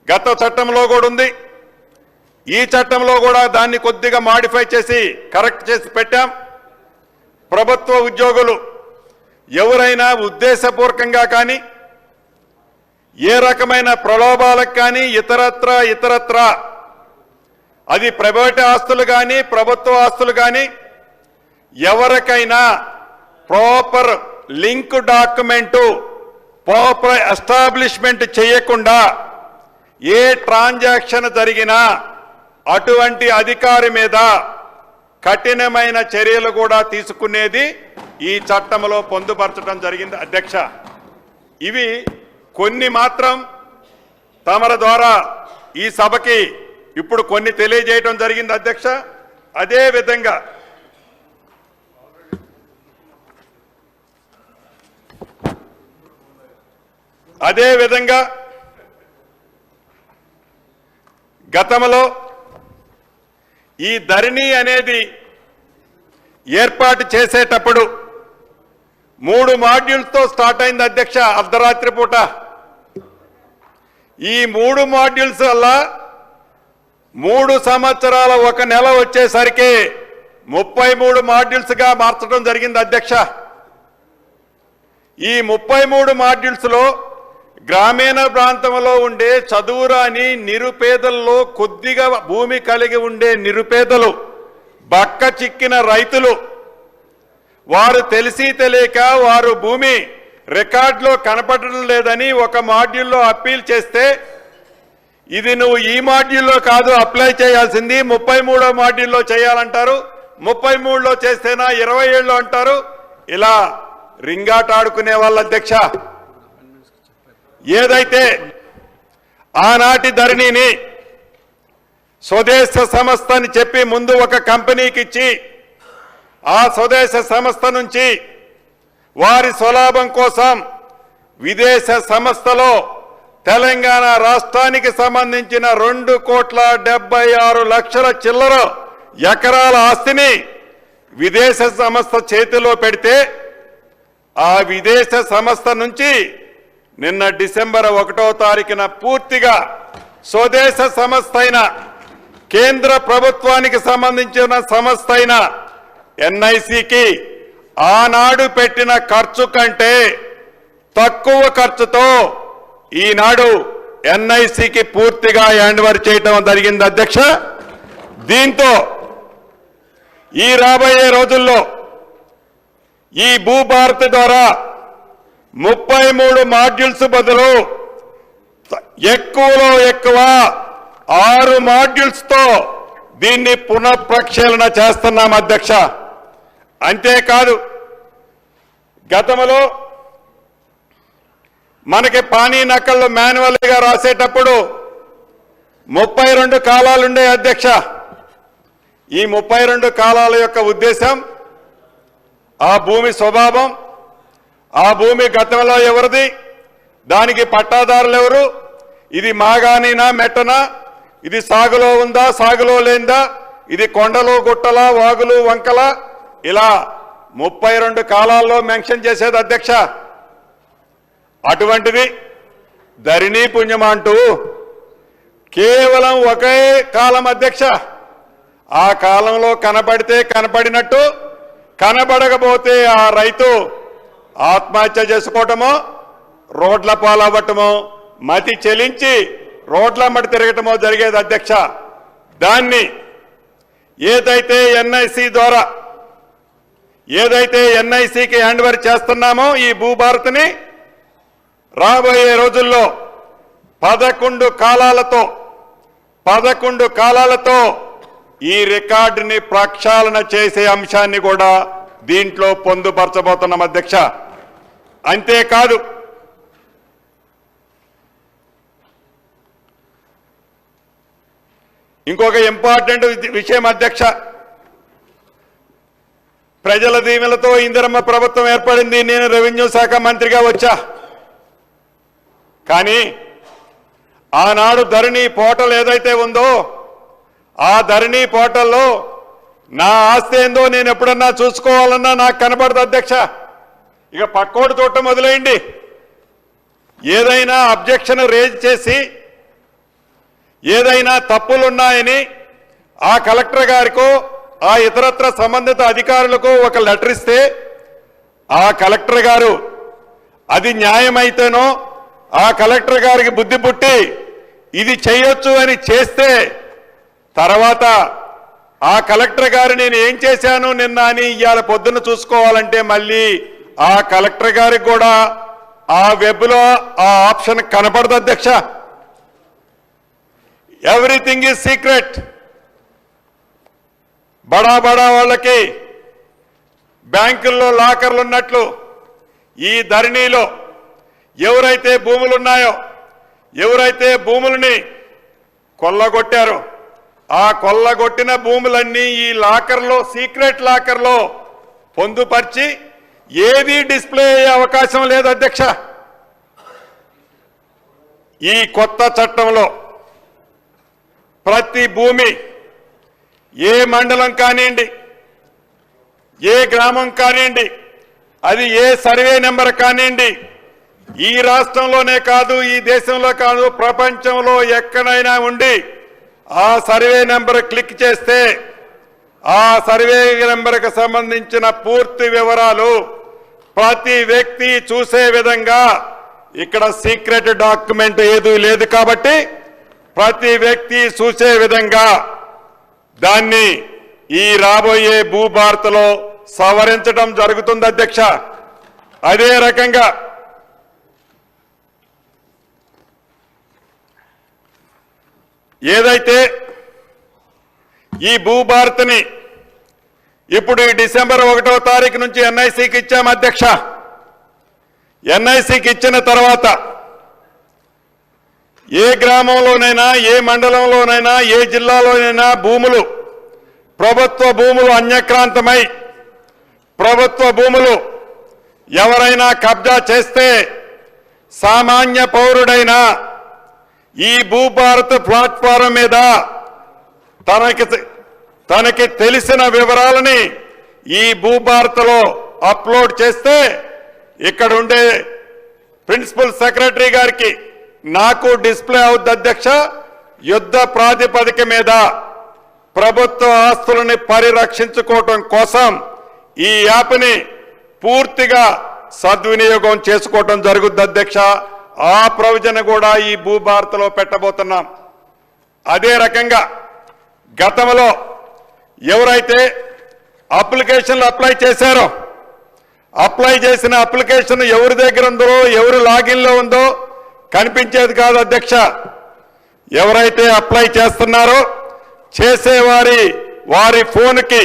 గత చట్టంలో కూడా ఉంది, ఈ చట్టంలో కూడా దాన్ని కొద్దిగా మాడిఫై చేసి కరెక్ట్ చేసి పెట్టాం. ప్రభుత్వ ఉద్యోగులు ఎవరైనా ఉద్దేశపూర్వకంగా కానీ ఏ రకమైన ప్రలోభాలకు కానీ ఇతరత్ర అది ప్రైవేట్ ఆస్తులు కానీ ప్రభుత్వ ఆస్తులు కానీ ఎవరికైనా proper link document proper establishment చేయకుండా ఏ ట్రాన్సాక్షన్ జరిగినా అటువంటి అధికారి మీద కఠినమైన చర్యలు కూడా తీసుకునేది ఈ చట్టంలో పొందుపరచడం జరిగింది అధ్యక్ష. ఇవి కొన్ని మాత్రం తమర ద్వారా ఈ సభకి ఇప్పుడు కొన్ని తెలియజేయడం జరిగింది అధ్యక్ష. అదే విధంగా గతంలో ఈ ధరణి అనేది ఏర్పాటు చేసేటప్పుడు 3 మాడ్యూల్స్తో స్టార్ట్ అయింది అధ్యక్ష. అర్ధరాత్రి పూట ఈ 3 మాడ్యూల్స్ వల్ల 3 సంవత్సరాల 1 నెల వచ్చేసరికి 33 మాడ్యూల్స్గా మార్చడం జరిగింది అధ్యక్ష. ఈ 33 మాడ్యూల్స్లో గ్రామీణ ప్రాంతంలో ఉండే చదువురాని నిరుపేదల్లో కొద్దిగా భూమి కలిగి ఉండే నిరుపేదలు, బక్క చిక్కిన రైతులు, వారు తెలిసి తెలియక వారు భూమి రికార్డులో కనపడడం లేదని ఒక మాడ్యూల్లో అప్పీల్ చేస్తే, ఇది నువ్వు ఈ మాడ్యూల్లో కాదు అప్లై చేయాల్సింది 33వ మాడ్యూల్లో చేయాలంటారు, 33లో చేస్తేనా 27లో అంటారు. ఇలా రింగాట ఆడుకునే వాళ్ళ అధ్యక్ష. ఏదైతే ఆనాటి ధరణిని స్వదేశ సంస్థ అని చెప్పి ముందు ఒక కంపెనీకి ఇచ్చి, ఆ స్వదేశ సంస్థ నుంచి వారి స్వలాభం కోసం విదేశ సంస్థలో తెలంగాణ రాష్ట్రానికి సంబంధించిన 2,76,00,000 చిల్లర ఎకరాల ఆస్తిని విదేశ సంస్థ చేతిలో పెడితే, ఆ విదేశ సంస్థ నుంచి నిన్న డిసెంబర్ 1వ తారీఖున పూర్తిగా స్వదేశ సంస్థ అయిన కేంద్ర ప్రభుత్వానికి సంబంధించిన సంస్థ అయిన ఎన్ఐసికి ఆనాడు పెట్టిన ఖర్చు కంటే తక్కువ ఖర్చుతో ఈనాడు ఎన్ఐసికి పూర్తిగా హ్యాండ్ ఓవర్ చేయడం జరిగింది అధ్యక్ష. దీంతో ఈ రాబోయే రోజుల్లో ఈ భూభారతి ద్వారా 33 మాడ్యూల్స్ బదులు ఎక్కువలో ఎక్కువ 6 మాడ్యూల్స్తో దీన్ని పునఃప్రక్షాళన చేస్తున్నాం అధ్యక్ష. అంతేకాదు, గతంలో మనకి పానీ నకళ్ళు మాన్యువల్గా రాసేటప్పుడు 32 కాలాలుండే అధ్యక్ష. ఈ 32 కాలాల యొక్క ఉద్దేశం, ఆ భూమి స్వభావం, ఆ భూమి గతంలో ఎవరిది, దానికి పట్టాదారులు ఎవరు, ఇది మాగానినా మెట్టనా, ఇది సాగులో ఉందా సాగులో లేందా, ఇది కొండలు గుట్టల వాగులు వంకల, ఇలా 32 కాలాల్లో మెన్షన్ చేసేది అధ్యక్ష. అటువంటిది ధరణి పుణ్యం అంటూ కేవలం ఒకే కాలం అధ్యక్ష. ఆ కాలంలో కనపడితే కనపడినట్టు, కనబడకపోతే ఆ రైతు ఆత్మహత్య చేసుకోవటమో, రోడ్ల పాలవ్వటమో, మతి చెలించి రోడ్ల మట్టి తిరగటమో జరిగేది అధ్యక్ష. దాన్ని ఏదైతే ఎన్ఐసి ద్వారా ఎన్ఐసికి హ్యాండ్ ఓవర్ చేస్తున్నామో ఈ భూభారతిని, రాబోయే రోజుల్లో 11 కాలాలతో ఈ రికార్డుని ప్రక్షాళన చేసే అంశాన్ని కూడా దీంట్లో పొందుపరచబోతున్నాం అధ్యక్ష. అంతేకాదు, ఇంకొక ఇంపార్టెంట్ విషయం అధ్యక్ష. ప్రజల దీవెనలతో ఇందిరమ్మ ప్రభుత్వం ఏర్పడింది. నేను రెవెన్యూ శాఖ మంత్రిగా వచ్చా. కానీ ఆనాడు ధరణి పోర్టల్ ఏదైతే ఉందో, ఆ ధరణి పోర్టల్లో నా ఆస్తి ఏందో నేను ఎప్పుడన్నా చూసుకోవాలన్నా నాకు కనబడదు అధ్యక్ష. ఇక పక్కోడు చూడటం మొదలైంది. ఏదైనా అబ్జెక్షన్ రేజ్ చేసి ఏదైనా తప్పులున్నాయని ఆ కలెక్టర్ గారికో ఆ ఇతరత్ర సంబంధిత అధికారులకు ఒక లెటర్ ఇస్తే, ఆ కలెక్టర్ గారు అది న్యాయమైతేనో ఆ కలెక్టర్ గారికి బుద్ధి పుట్టి ఇది చేయొచ్చు అని చేస్తే, తర్వాత ఆ కలెక్టర్ గారు నేను ఏం చేశాను నిన్న అని ఇవాళ పొద్దున్న చూసుకోవాలంటే మళ్ళీ ఆ కలెక్టర్ గారికి కూడా ఆ వెబ్లో ఆ ఆప్షన్ కనపడదు అధ్యక్ష. Everything is secret. బడా వాళ్ళకి బ్యాంకుల్లో లాకర్లు ఉన్నట్లు ఈ ధరణిలో ఎవరైతే భూములున్నాయో, ఎవరైతే భూములని కొల్లగొట్టారో, ఆ కొల్లగొట్టిన భూములన్నీ ఈ లాకర్లో, సీక్రెట్ లాకర్లో పొందుపరిచి ఏది డిస్ప్లే అయ్యే అవకాశం లేదు అధ్యక్ష. ఈ కొత్త చట్టంలో ప్రతి భూమి ఏ మండలం కానివ్వండి, ఏ గ్రామం కానివ్వండి, అది ఏ సర్వే నెంబర్ కానివ్వండి, ఈ రాష్ట్రంలోనే కాదు, ఈ దేశంలో కాదు, ప్రపంచంలో ఎక్కడైనా ఉండి ఆ సర్వే నెంబర్ క్లిక్ చేస్తే ఆ సర్వే నెంబర్కి సంబంధించిన పూర్తి వివరాలు ప్రతి వ్యక్తి చూసే విధంగా ఇక్కడ సీక్రెట్ డాక్యుమెంట్ ఏదీ లేదు కాబట్టి ప్రతి వ్యక్తి చూసే విధంగా దాన్ని ఈ రాబోయే భూభారత్లో సవరించడం జరుగుతుంది అధ్యక్ష. అదే రకంగా ఏదైతే ఈ భూభారత్ని ఇప్పుడు ఈ డిసెంబర్ 1వ తారీఖు నుంచి ఎన్ఐసికి ఇచ్చాము అధ్యక్ష. ఎన్ఐసికి ఇచ్చిన తర్వాత ఏ గ్రామంలోనైనా, ఏ మండలంలోనైనా, ఏ జిల్లాలోనైనా భూములు, ప్రభుత్వ భూములు అన్యక్రాంతమై ప్రభుత్వ భూములు ఎవరైనా కబ్జా చేస్తే సామాన్య పౌరుడైనా ఈ భూభారత్ ప్లాట్ఫారం మీద తనకి తెలిసిన వివరాలని ఈ భూభారత్లో అప్లోడ్ చేస్తే ఇక్కడ ఉండే ప్రిన్సిపల్ సెక్రటరీ గారికి నాకు డిస్ప్లే అవుద్ది అధ్యక్ష. యుద్ధ ప్రాతిపదిక మీద ప్రభుత్వ ఆస్తులని పరిరక్షించుకోవటం కోసం ఈ యాప్ని పూర్తిగా సద్వినియోగం చేసుకోవటం జరుగుద్ది అధ్యక్ష. ఆ ప్రొవిజన్ కూడా ఈ భూభారత్లో పెట్టబోతున్నాం. అదే రకంగా గతంలో ఎవరైతే అప్లికేషన్లు అప్లై చేశారో, అప్లై చేసిన అప్లికేషన్ ఎవరి దగ్గర ఉందో, ఎవరు లాగిన్లో ఉందో కనిపించేది కాదు అధ్యక్ష. ఎవరైతే అప్లై చేస్తున్నారో వారి ఫోన్కి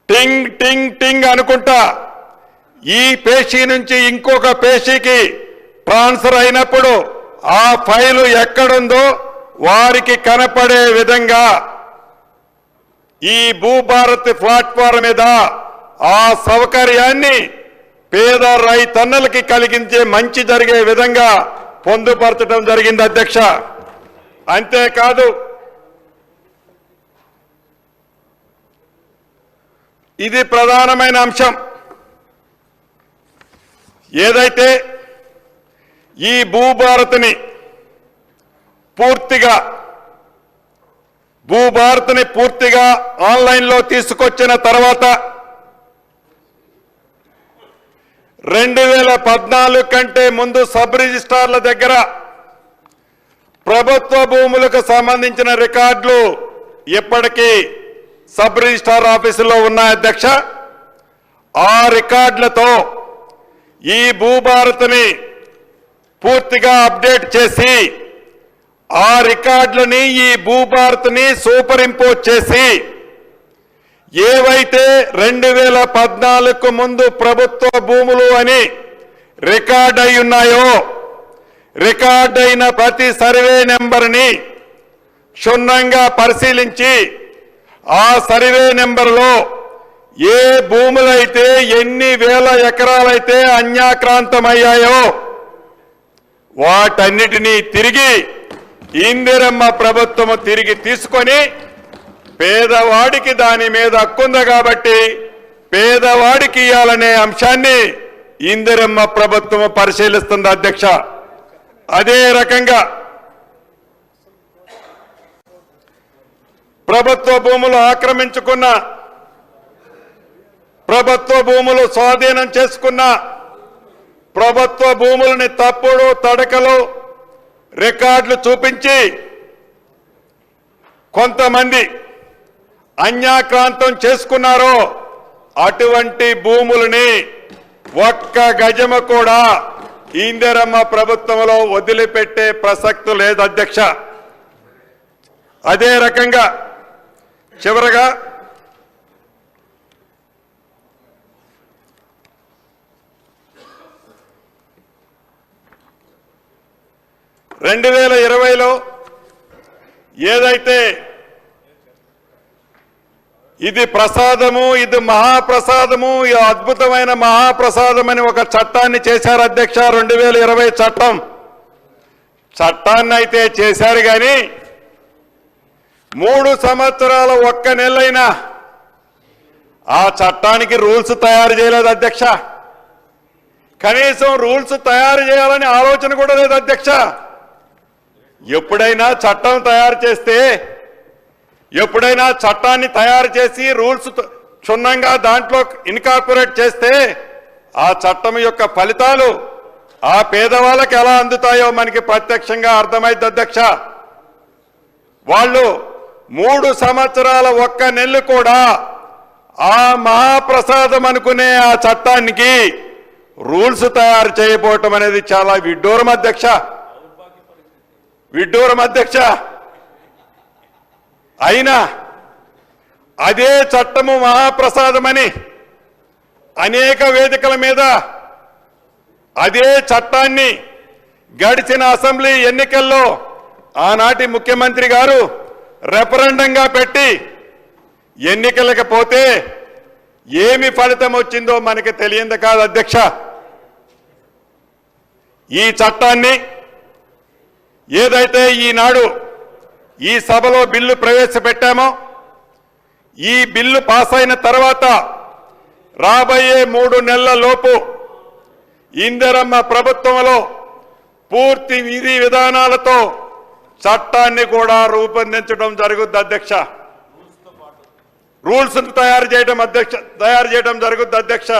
టింగ్ టింగ్ టింగ్ అనుకుంటా ఈ పేషీ నుంచి ఇంకొక పేషీకి ట్రాన్స్ఫర్ అయినప్పుడు ఆ ఫైలు ఎక్కడుందో వారికి కనపడే విధంగా ఈ భూభారత్ ప్లాట్ఫారం మీద ఆ సౌకర్యాన్ని పేద రైతన్నలకి కలిగించే మంచి జరిగే విధంగా పొందుపరచడం జరిగింది అధ్యక్ష. అంతేకాదు ఇది ప్రధానమైన అంశం. ఏదైతే ఈ భూభారత్ని పూర్తిగా ఆన్లైన్లో తీసుకొచ్చిన తర్వాత 2014 కంటే ముందు సబ్ రిజిస్ట్రార్ల దగ్గర ప్రభుత్వ భూములకు సంబంధించిన రికార్డులు ఇప్పటికీ సబ్ రిజిస్ట్రార్ ఆఫీసులో ఉన్నాయి అధ్యక్ష. ఆ రికార్డులతో ఈ భూభారత్ని పూర్తిగా అప్డేట్ చేసి ఆ రికార్డులని ఈ భూభారత్ని సూపర్ ఇంపోజ్ చేసి ఏవైతే 2014 ముందు ప్రభుత్వ భూములు అని రికార్డ్ అయి ఉన్నాయో, రికార్డ్ అయిన ప్రతి సర్వే నెంబర్ని క్షుణ్ణంగా పరిశీలించి ఆ సర్వే నెంబర్లో ఏ భూములైతే ఎన్ని వేల ఎకరాలైతే అన్యాక్రాంతమయ్యాయో వాటన్నిటినీ తిరిగి ఇందిరమ్మ ప్రభుత్వము తిరిగి తీసుకొని పేదవాడికి దాని మీద హక్కుంది కాబట్టి పేదవాడికి ఇవ్వాలనే అంశాన్ని ఇందిరమ్మ ప్రభుత్వము పరిశీలిస్తుంది అధ్యక్ష. అదే రకంగా ప్రభుత్వ భూములు ఆక్రమించుకున్న, ప్రభుత్వ భూములు స్వాధీనం చేసుకున్న, ప్రభుత్వ భూములని తప్పుడు తడకలు రికార్డులు చూపించి కొంతమంది అన్యాక్రాంతం చేసుకున్నారో అటువంటి భూములని ఒక్క గజము కూడా ఇందిరమ్మ ప్రభుత్వంలో వదిలిపెట్టే ప్రసక్తి లేదు అధ్యక్ష. అదే రకంగా చివరగా (2020) ఏదైతే ఇది ప్రసాదము, ఇది మహాప్రసాదము, ఈ అద్భుతమైన మహాప్రసాదమని ఒక చట్టాన్ని చేశారు అధ్యక్ష. 2020 చట్టాన్ని అయితే చేశారు కానీ 3 సంవత్సరాల ఒక్క నెలైనా ఆ చట్టానికి రూల్స్ తయారు చేయలేదు అధ్యక్ష. కనీసం రూల్స్ తయారు చేయాలని ఆలోచన కూడా లేదు అధ్యక్ష. ఎప్పుడైనా చట్టం తయారు చేస్తే, ఎప్పుడైనా చట్టాన్ని తయారు చేసి రూల్స్ క్షుణ్ణంగా దాంట్లో ఇన్కార్పొరేట్ చేస్తే ఆ చట్టం యొక్క ఫలితాలు ఆ పేదవాళ్ళకి ఎలా అందుతాయో మనకి ప్రత్యక్షంగా అర్థమైంది అధ్యక్ష. వాళ్ళు 3 సంవత్సరాల ఒక్క నెలలు కూడా ఆ మహాప్రసాదం అనుకునే ఆ చట్టానికి రూల్స్ తయారు చేయబోవటం అనేది చాలా విడ్డూరం అధ్యక్ష, విడ్డూరం అధ్యక్ష. అయినా అదే చట్టము మహాప్రసాదమని అనేక వేదికల మీద అదే చట్టాన్ని గడిచిన అసెంబ్లీ ఎన్నికల్లో ఆనాటి ముఖ్యమంత్రి గారు రెఫరెండంగా పెట్టి ఎన్నికలకు పోతే ఏమి ఫలితం వచ్చిందో మనకి తెలియదు కాదు అధ్యక్ష. ఈ చట్టాన్ని ఏదైతే ఈనాడు ఈ సభలో బిల్లు ప్రవేశపెట్టామో, ఈ బిల్లు పాస్ అయిన తర్వాత రాబోయే 3 నెలల లోపు ఇందిరమ్మ ప్రభుత్వంలో పూర్తి విధి విధానాలతో చట్టాన్ని కూడా రూపొందించడం జరుగుద్ది అధ్యక్ష. రూల్స్ తయారు చేయడం జరుగుద్ది అధ్యక్ష.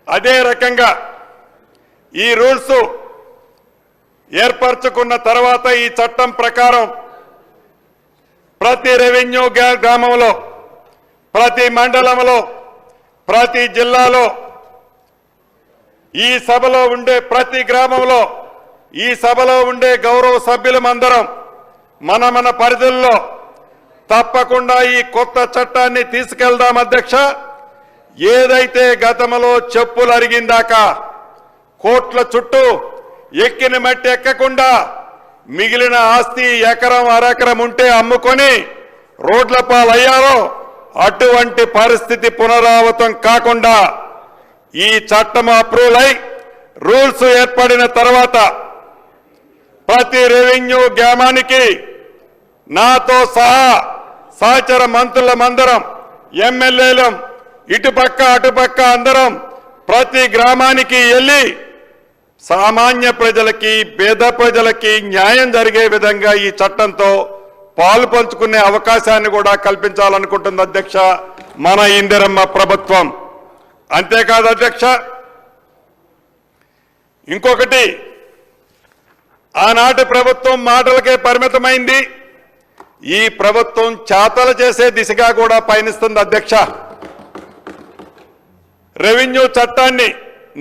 అదే రకంగా ఈ రూల్స్ ఏర్పరచుకున్న తర్వాత ఈ చట్టం ప్రకారం ప్రతి రెవెన్యూ గ్రామంలో, ప్రతి మండలంలో, ప్రతి జిల్లాలో, ఈ సభలో ఉండే ప్రతి గ్రామంలో, ఈ సభలో ఉండే గౌరవ సభ్యులమందరం మన పరిధుల్లో తప్పకుండా ఈ కొత్త చట్టాన్ని తీసుకెళ్దాం అధ్యక్ష. ఏదైతే గతంలో చెప్పులు అరిగిందాకా కోట్ల చుట్టూ ఎక్కిన మట్టి ఎక్కకుండా మిగిలిన ఆస్తి ఎకరం అరెకరం ఉంటే అమ్ముకొని రోడ్ల పాలయ్యారో అటువంటి పరిస్థితి పునరావృతం కాకుండా ఈ చట్టం అప్రూవల్ అయి రూల్స్ ఏర్పడిన తర్వాత ప్రతి రెవెన్యూ గ్రామానికి నాతో సహా సహచర మంత్రులమందరం, ఎమ్మెల్యేలం, ఇటుపక్క అటుపక్క అందరం ప్రతి గ్రామానికి వెళ్ళి సామాన్య ప్రజలకి, పేద ప్రజలకి న్యాయం జరిగే విధంగా ఈ చట్టంతో పాలు పంచుకునే అవకాశాన్ని కూడా కల్పించాలనుకుంటుంది అధ్యక్ష మన ఇందిరమ్మ ప్రభుత్వం. అంతేకాదు అధ్యక్ష, ఇంకొకటి, ఆనాటి ప్రభుత్వం మాటలకే పరిమితమైంది. ఈ ప్రభుత్వం చేతలు చేసే దిశగా కూడా పయనిస్తుంది అధ్యక్ష. రెవెన్యూ చట్టాన్ని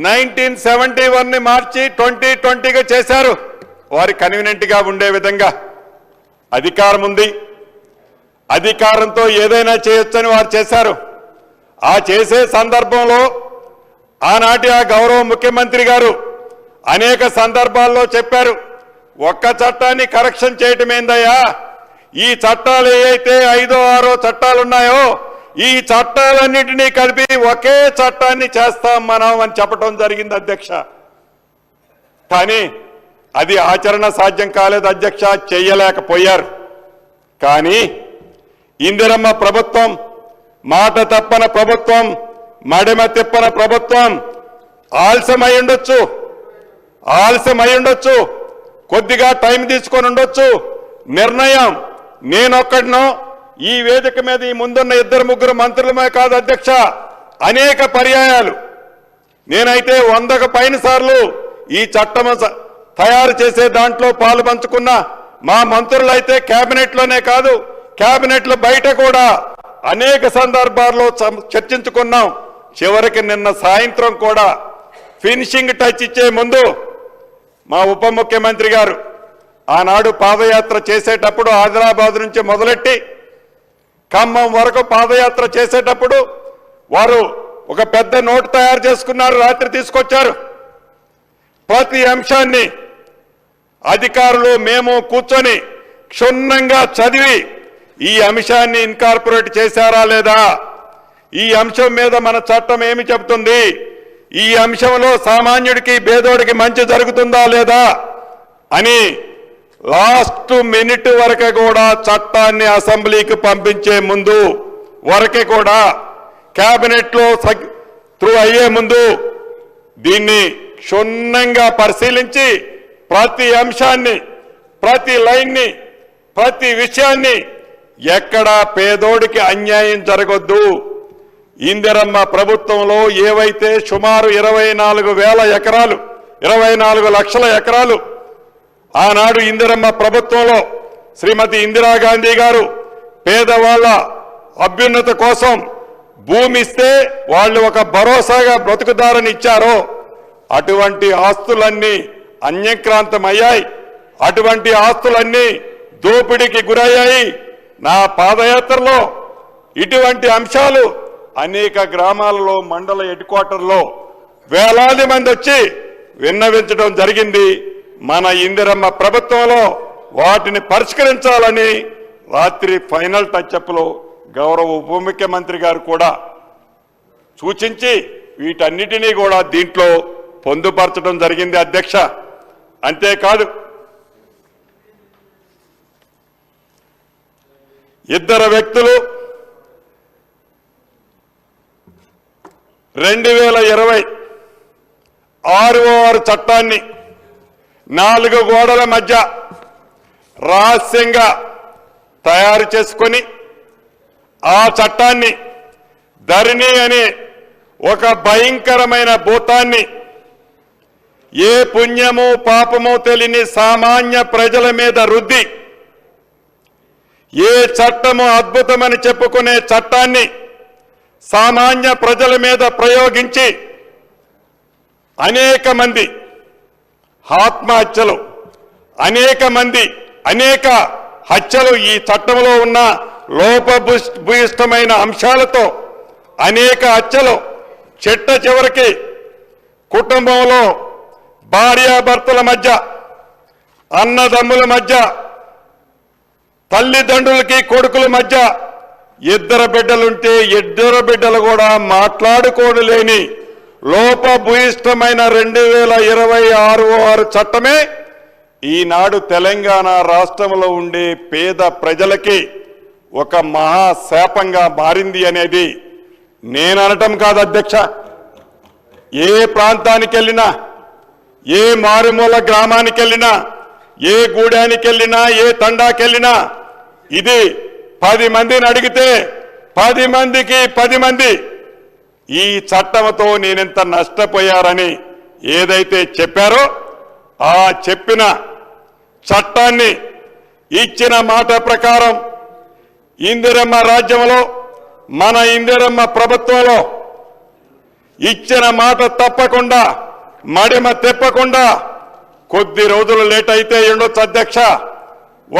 1971 మార్చి 2020గా చేశారు. వారి కన్వీనియంట్గా ఉండే విధంగా అధికారం ఉంది, అధికారంతో ఏదైనా చేయొచ్చని వారు చేశారు. ఆ చేసే సందర్భంలో ఆనాటి ఆ గౌరవ ముఖ్యమంత్రి గారు అనేక సందర్భాల్లో చెప్పారు, ఒక్క చట్టాన్ని కరెక్షన్ చేయటం ఏందయ్యా, ఈ చట్టాలు ఏవైతే 5, 6 చట్టాలున్నాయో ఈ చట్టాలన్నింటినీ కలిపి ఒకే చట్టాన్ని చేస్తాం మనం అని చెప్పడం జరిగింది అధ్యక్ష. కానీ అది ఆచరణ సాధ్యం కాలేదు అధ్యక్ష, చెయ్యలేకపోయారు. కానీ ఇందిరమ్మ ప్రభుత్వం, మాట తప్పన ప్రభుత్వం, మడిమ తిప్పన ప్రభుత్వం ఆలస్యమై ఉండొచ్చు, కొద్దిగా టైం తీసుకొని ఉండొచ్చు. నిర్ణయం నేనొక్కడినో, ఈ వేదిక మీద ఈ ముందున్న 2-3 మంత్రులమే కాదు అధ్యక్ష, అనేక పర్యాయాలు నేనైతే 100కు పైన సార్లు ఈ చట్టం తయారు చేసే దాంట్లో పాలు పంచుకున్న మా మంత్రులైతే కేబినెట్లోనే కాదు, కేబినెట్ల బయట కూడా అనేక సందర్భాల్లో చర్చించుకున్నాం. చివరికి నిన్న సాయంత్రం కూడా ఫినిషింగ్ టచ్ ఇచ్చే ముందు మా ఉప ముఖ్యమంత్రి గారు ఆనాడు పాదయాత్ర చేసేటప్పుడు ఆదిలాబాద్ నుంచి మొదలెట్టి ఖమ్మం వరకు పాదయాత్ర చేసేటప్పుడు వారు ఒక పెద్ద నోటు తయారు చేసుకున్నారు, రాత్రి తీసుకొచ్చారు. ప్రతి అంశాన్ని అధికారులు మేము కూర్చొని క్షుణ్ణంగా చదివి ఈ అంశాన్ని ఇన్కార్పొరేట్ చేశారా లేదా, ఈ అంశం మీద మన చట్టం ఏమి చెబుతుంది, ఈ అంశంలో సామాన్యుడికి పేదోడికి మంచి జరుగుతుందా లేదా అని లాస్ట్ మినిట్ వరకు కూడా చట్టాన్ని అసెంబ్లీకి పంపించే ముందు వరకు కూడా కేబినెట్లో త్రూ అయ్యే ముందు దీన్ని క్షుణ్ణంగా పరిశీలించి ప్రతి అంశాన్ని, ప్రతి లైన్ని, ప్రతి విషయాన్ని ఎక్కడా పేదోడికి అన్యాయం జరగొద్దు. ఇందిరమ్మ ప్రభుత్వంలో ఏవైతే సుమారు 24,000 ఎకరాలు, 24 లక్షల ఎకరాలు ఆనాడు ఇందిరమ్మ ప్రభుత్వంలో శ్రీమతి ఇందిరాగాంధీ గారు పేదవాళ్ళ అభ్యున్నత కోసం భూమి ఇస్తే వాళ్ళు ఒక భరోసాగా బ్రతుకుదారని ఇచ్చారో అటువంటి ఆస్తులన్నీ అన్యక్రాంతమయ్యాయి. అటువంటి ఆస్తులన్నీ దోపిడీకి గురయ్యాయి. నా పాదయాత్రలో ఇటువంటి అంశాలు అనేక గ్రామాలలో, మండల హెడ్ క్వార్టర్లో వేలాది మంది వచ్చి విన్నవించడం జరిగింది. మన ఇందిరమ్మ ప్రభుత్వంలో వాటిని పరిష్కరించాలని రాత్రి ఫైనల్ టచ్అప్లో గౌరవ ఉప ముఖ్యమంత్రి గారు కూడా సూచించి వీటన్నిటినీ కూడా దీంట్లో పొందుపరచడం జరిగింది అధ్యక్ష. అంతేకాదు, ఇద్దరు వ్యక్తులు 2020 6వ చట్టాన్ని 4 గోడల మధ్య రహస్యంగా తయారు చేసుకొని ఆ చట్టాన్ని ధరణి అనే ఒక భయంకరమైన భూతాన్ని ఏ పుణ్యము పాపము తెలియని సామాన్య ప్రజల మీద రుద్ది ఏ చట్టము అద్భుతమని చెప్పుకునే చట్టాన్ని సామాన్య ప్రజల మీద ప్రయోగించి అనేక మంది ఆత్మహత్యలు, అనేక హత్యలు, ఈ చట్టంలో ఉన్న లోపభూయిష్టమైన అంశాలతో అనేక హత్యలు, చిట్ట చివరికి కుటుంబంలో భార్యాభర్తల మధ్య, అన్నదమ్ముల మధ్య, తల్లిదండ్రులకి కొడుకుల మధ్య ఇద్దరు బిడ్డలుంటే ఇద్దరు బిడ్డలు కూడా మాట్లాడుకోలేని లోపభూయిష్టమైన 2026 చట్టమే ఈనాడు తెలంగాణ రాష్ట్రంలో ఉండే పేద ప్రజలకి ఒక మహాశాపంగా మారింది అనేది నేను అనటం కాదు అధ్యక్ష. ఏ ప్రాంతానికి వెళ్ళినా, ఏ మారుమూల గ్రామానికి వెళ్ళినా, ఏ గూడానికి వెళ్ళినా, ఏ తండాకెళ్ళినా ఇది 10 మందిని అడిగితే 10 మందికి 10 మంది ఈ చట్టంతో నేనెంత నష్టపోయారని ఏదైతే చెప్పారో ఆ చెప్పిన చట్టాన్ని ఇచ్చిన మాట ప్రకారం ఇందిరమ్మ రాజ్యంలో, మన ఇందిరమ్మ ప్రభుత్వంలో ఇచ్చిన మాట తప్పకుండా, మడిమ తెప్పకుండా, కొద్ది రోజులు లేట్ అయితే ఉండొచ్చు అధ్యక్ష,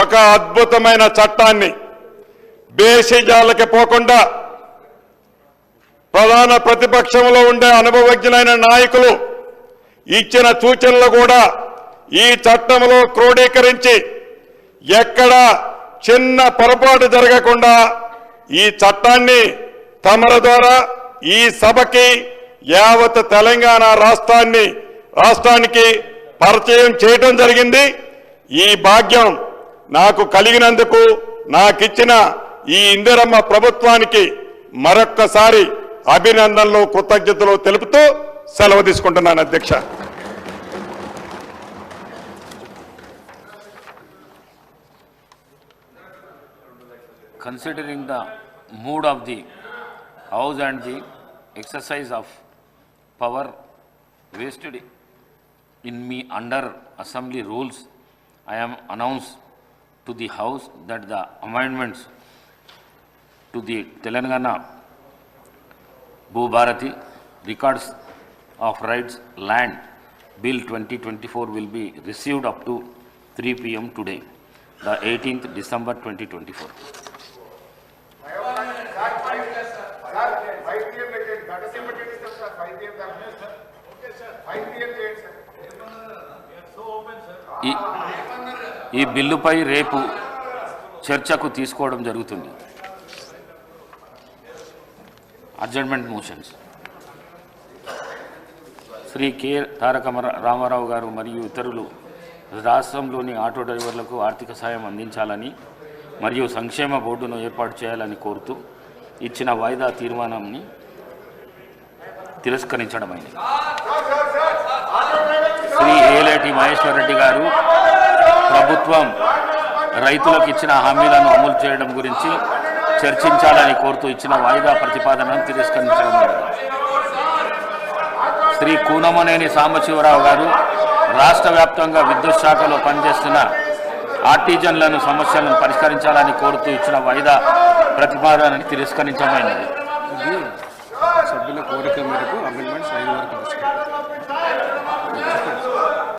ఒక అద్భుతమైన చట్టాన్ని బేసిజాలకి పోకుండా ప్రధాన ప్రతిపక్షంలో ఉండే అనుభవజ్ఞులైన నాయకులు ఇచ్చిన సూచనలు కూడా ఈ చట్టంలో క్రోడీకరించి ఎక్కడ చిన్న పొరపాటు జరగకుండా ఈ చట్టాన్ని తమర ద్వారా ఈ సభకి యావత్ తెలంగాణ రాష్ట్రానికి పరిచయం చేయడం జరిగింది. ఈ భాగ్యం నాకు కలిగినందుకు నాకిచ్చిన ఈ ఇందిరమ్మ ప్రభుత్వానికి మరొక్కసారి అభినందనలు, కృతజ్ఞతలు తెలుపుతూ సెలవు తీసుకుంటున్నాను అధ్యక్ష. Considering the mood of the House and the exercise of power vested in me under Assembly rules, I am announced to the House that the amendments to the Telangana Bhubharati Records of Rights Land Bill 2024 will be received up to 3 p.m. today, the 18th December 2024. ఈ బిల్లుపై రేపు చర్చకు తీసుకోవడం జరుగుతుంది. Adjournment motions Shri K తారక రామారావు గారు మరియు ఇతరులు రాష్ట్రంలోని ఆటో డ్రైవర్లకు ఆర్థిక సాయం అందించాలని మరియు సంక్షేమ బోర్డును ఏర్పాటు చేయాలని కోరుతూ ఇచ్చిన వాయిదా తీర్మానాన్ని తిరస్కరించడమైంది. శ్రీ ఏలేటి మహేశ్వరరెడ్డి గారు ప్రభుత్వం రైతులకు ఇచ్చిన హామీలను అమలు చేయడం గురించి చర్చించాలని కోరుతూ ఇచ్చిన వాయిదా ప్రతిపాదనను తిరస్కరించడమైంది. శ్రీ కూనమనేని సాంబశివరావు గారు రాష్ట్ర వ్యాప్తంగా విద్యుత్ శాఖలో పనిచేస్తున్న ఆర్టిజన్లను సమస్యలను పరిష్కరించాలని కోరుతూ ఇచ్చిన వాయిదా ప్రతిపాదనని తిరస్కరించమైనది. సభ్యుల కోరిక మేరకు అమెండ్మెంట్స్ 5 వరకు తీసుకెళ్ళారు.